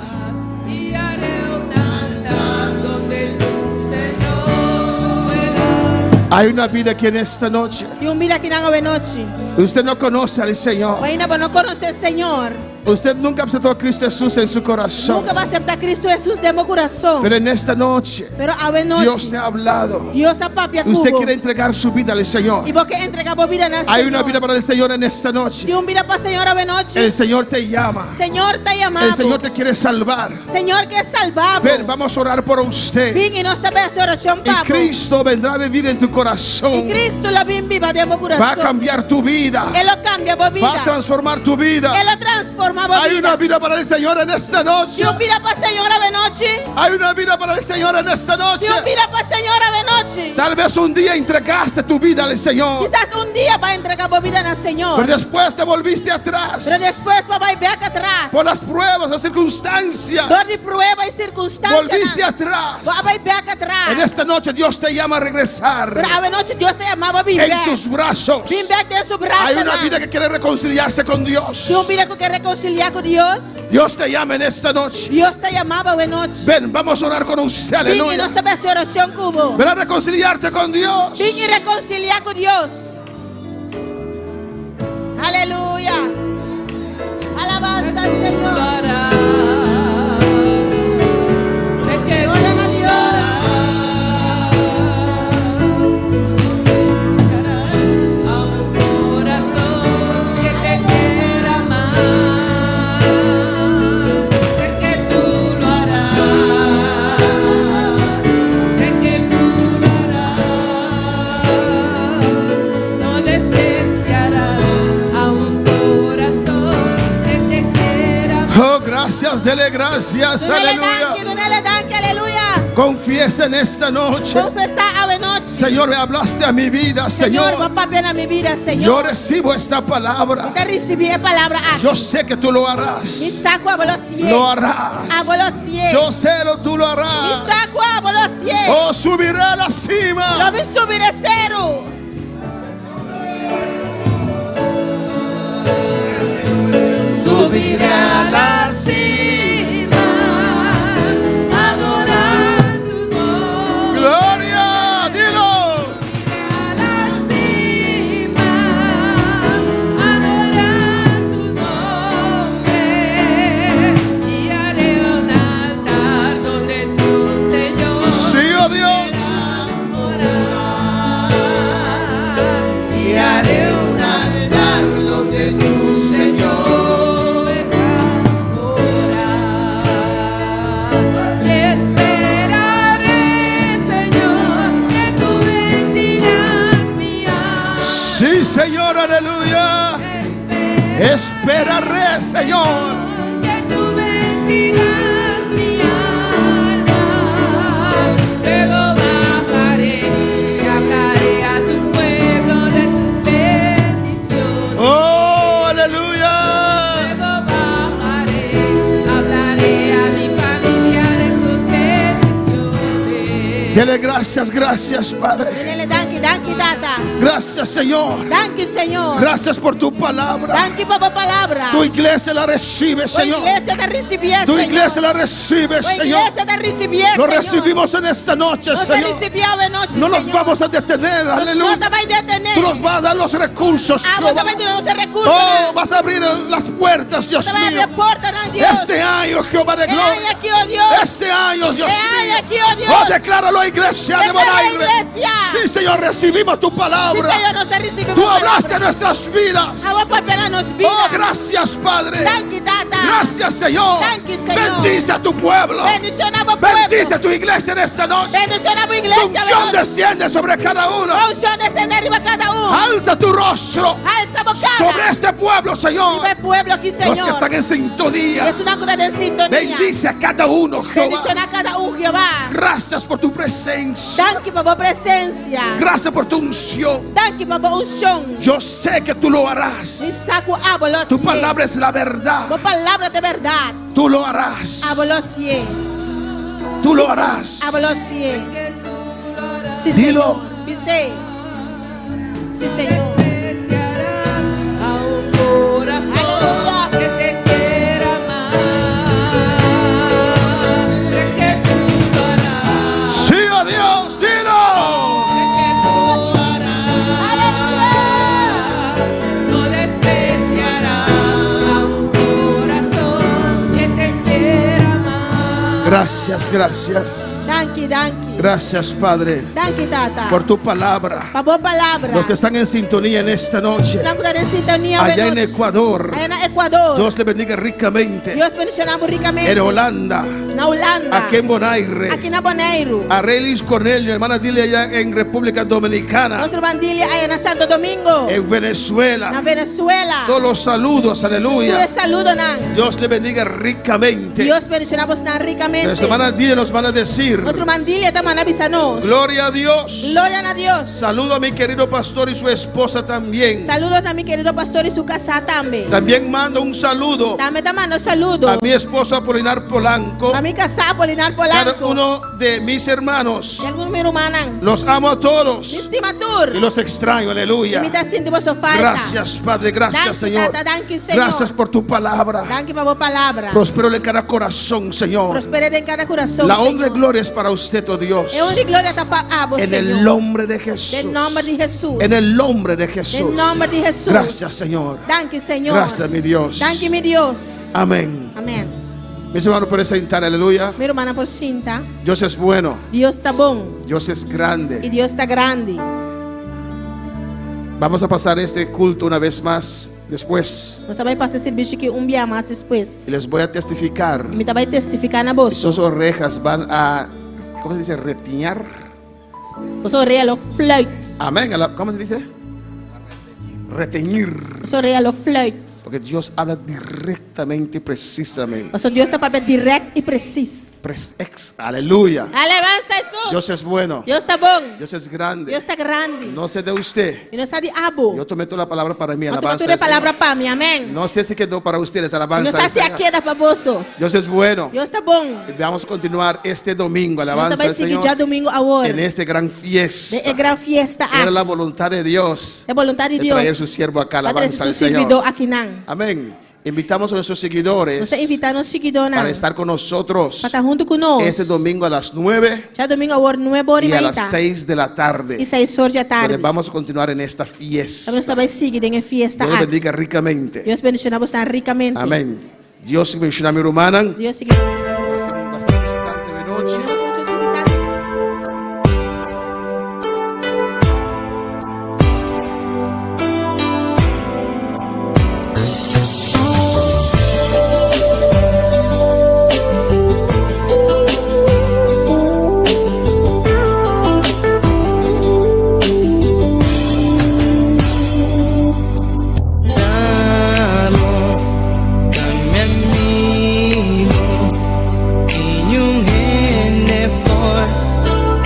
y haré un altar donde tu Señor verás. Hay una vida aquí en esta noche. Yung bila kinanga benochi. Usted no conoce al Señor. Wala ba no conoce el Señor? Usted nunca aceptó a Cristo Jesús en su corazón. Nunca va a aceptar a Cristo Jesús de mi corazón. Pero en esta noche Pero a benochi. Dios te ha hablado. Dios a papi Usted kubo. quiere entregar su vida al Señor. Y vos que entrega por vida na Hay una Señor. vida para el Señor en esta noche. Yung vida pa Señor a benochi. El Señor te llama. Señor te llamado. El Señor te quiere salvar. Señor que es salvado. Ven, vamos a orar por usted. Ven y no está hacer oración, Y papo. Cristo vendrá a vivir en tu Y corazón. Cristo la bien viva de mi corazón. Va a cambiar tu vida. Él lo cambia por vida. Va a transformar tu vida. Él lo transforma por Hay vida. una vida para el Señor en esta noche. Yung vida pa Señor a benochi. Hay una vida para el Señor en esta noche. Yung vida pa Señor a benochi. Tal vez un día entregaste tu vida al Señor, Quizás un día va a entregar por vida al Señor. pero después te volviste atrás Pero después va a ir back atrás. por las pruebas, las circunstancias. Door de prueba y circunstancias. Volviste atrás. Va a ir back atrás. En esta noche Dios te llama a Pero regresar a noche Dios te llamaba a en sus brazos. Bin back de su brazo. Hay una vida que quiere reconciliarse con Dios. Yung vida que reconciliar con Dios. Dios te llama en esta noche. Dios te llamaba a noche. Ven, vamos a orar con usted. Bin y no Aleluya. está hacer oración cubo. Ven a reconciliarte con Dios. Bin y reconciliar con Dios. Aleluya. Alabanza al Señor. Sé que Gloria a Dios. a un corazón que te quiera más. Sé que tú lo harás. Sé que tú lo harás. No despreciarás a un corazón que te quiera más. Oh, gracias, dele gracias. Aleluya. Dunele danke, aleluya. Confiesa en esta noche. Confesar a noche. Señor, me hablaste a mi vida, Señor, Señor. papá, ven a mi vida, Yo Señor. recibo esta palabra. Te recibí la palabra aquí. Yo sé que tú lo Mi harás. saco a los cien. Lo harás. Hago los cien. Yo sé lo tú lo Mi harás. saco hago los cien. Oh, subiré a la Lo cima. vi subir a cero. Subiré a la cima, adorar tu nombre. Gloria, dilo. A la cima, adorar tu nombre. Y haré un altar donde tu Señor Sí, oh Dios. morar. Y haré un altar donde tu Señor. Le esperaré, Señor, que tú bendigas mi alma. Sí, Señor, aleluya. Esperaré, Señor. Que tú bendigas mi alma. Luego bajaré y hablaré a tu pueblo de tus bendiciones. Oh, aleluya. Luego bajaré, hablaré a mi familia de tus bendiciones. Dele gracias, Padre. Dunele danke, danke, tata. Gracias, Señor. Danke, Señor. Gracias por tu palabra. Danke, papá, palabra. Tu iglesia la recibe, Tu Señor. iglesia te recibí, Tu Señor. iglesia la recibe, Tu Señor. iglesia te recibí, Lo Señor. recibimos en esta noche, No te Señor. recibí a noche, No nos Señor. vamos a detener, No aleluya. te vas a detener. Tú nos vas a dar los recursos, Ah, vos Jehová. te vas a dar los recursos. Oh, vas a abrir las puertas, Dios Te vas a mío. abrir puertas, ¿no, Dios? Este año, Jehová de Hay gloria. aquí, oh Dios. Este año, Dios Hay mío. aquí, oh Dios. Oh, decláralo, iglesia de Declara, Bonaire. iglesia. Sí, Señor, recibimos tu Sí, palabra. Señor, nos recibimos. Tú hablaste a nuestras vidas. Agua para nos vida. Oh, gracias, Padre. Danke, tata. Gracias, Señor. Thank you, Señor. Bendice a tu pueblo. Bendición a vos, pueblo. Bendice a tu iglesia en esta noche. Bendición a tu Tu iglesia. unción desciende sobre cada uno. Unción desciende arriba a cada uno. Alza tu rostro Alza bocada. sobre este pueblo, Señor. Vive el pueblo aquí, Señor. Los que están en sintonía. Es una cosa de sintonía. Bendice a cada uno, Jehová. Bendición a cada uno, Jehová. Gracias por tu presencia. Danke por tu presencia. Gracias por tu unción. Danke por tu unción. Yo sé que tú lo harás. Mi saco abo los Tu cien. palabra es la verdad. Tu palabra de verdad. Tú lo harás. Abo los cien. Tú lo harás. Abo los cien. Sí, Dilo. Señor. Dice. Sí, Señor. Despreciarás a un corazón Aleluya. que te quiera más. Gracias, gracias. Danke, danke. Gracias, Padre, Danke, Tata. por tu palabra. Pabo palabra. Los que están en sintonía en esta noche, Estamos en sintonía allá en noche. Ecuador, Allá en Ecuador. Dios le bendiga ricamente. Dios bendicionamos ricamente. En Holanda, Na Holanda. aquí en Bonaire, Aqui na Bonaire. a Relis Cornelio, hermana Dile allá en República Dominicana, Nuestro bandilha allá en Santo Domingo. en Na Venezuela. Venezuela. Todos los saludos, Tú aleluya. les saludo, Nan. Dios le bendiga ricamente. Dios bendicionamos Nan ricamente. Nuestra hermana Dile nos van a decir, Nuestro bandilha está manabisanos. gloria a Dios. Gloria a Dios. Saludo a mi querido pastor y su esposa también. Saludos a mi querido pastor y su casa también. También mando un saludo También te mando saludo. a mi esposo Apolinar Polanco, A mi casa Polinar cada Polanco. uno de mis hermanos. Y algún mi hermanan. Los amo a todos Mi estimatur. y los extraño, aleluya. Mi ta sinti vosso falta. Gracias, Padre, gracias, Danke, Señor. Tata, danke, Señor. Gracias por tu palabra. Danke por palabra. Prospero en cada corazón, Señor. Prospere en cada corazón. La honra y Señor. gloria es para usted, oh Dios. E honra e glória está para vos, En Señor. el nombre de Jesús. En nombre de Jesús. En el nombre de Jesús. En nombre de Jesús. Gracias, Señor. Danke, Señor. Gracias, mi Dios. Danke, mi Dios. Amén. Amén. Mis hermanos, pueden sentar, aleluya. Mi hermana por cinta. Dios es bueno. Dios está bom. Dios es Y grande. Dios está grande. Vamos a pasar este culto una vez más después. Nós também passamos esse serviço aqui dia mais depois. Y les voy a testificar. E me também testificar na bolsa. Sus orejas van a, ¿cómo se dice? Retiñar. Você orelha lo fluit. Amén. ¿Cómo se dice? Reteñir. Você orelha lo fluit. Porque Dios habla directamente y precisamente. Você Deus está para direto e preciso. Aleluya. Alabanza Jesus. Dios es bueno. Deus está bom. Dios es grande. Deus está grande. No sé de usted. E não está de abo. Yo tomé toda la palabra para mí. Não Alabanza. toma al toda palavra Señor. para mim. Amém. No sé si quedó para ustedes. E não Alabanza. está al se Señor. aqui da para bolso. Dios es bueno. Deus está bom. Y vamos a continuar este domingo. Nós Alabanza também al seguir Señor. dia domingo a hora. En este gran É fiesta. gran fiesta. Era la voluntad de Dios. É vontade de De Deus. traer su siervo acá. Para trazer Alabanza seu al Señor. servidor aqui não. Amén. Invitamos a nuestros seguidores Você invitar nos seguidores para estar con nosotros para estar junto conosco. este domingo a las 9 Já domingo a hora 9 y a las horas 6 de la tarde. e 6 horas da tarde. Donde vamos a continuar en esta Nós fiesta. também seguimos em fiesta. Dios bendiga ricamente. Deus bendiga você ricamente. Amén. Dios bendiga a mi hermana. Deus seguir. Bastante de noche.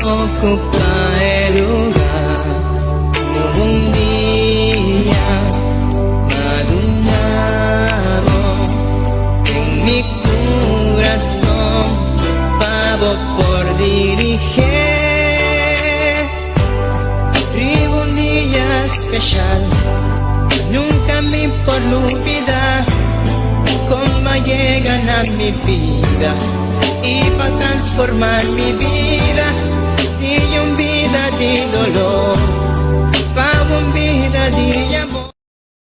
Ocupa el lugar como un día madurado en mi corazón, pavo por dirigir. Vivo un día especial, nunca me por olvidar cómo llegan a mi vida y para transformar mi vida. Y un vida de dolor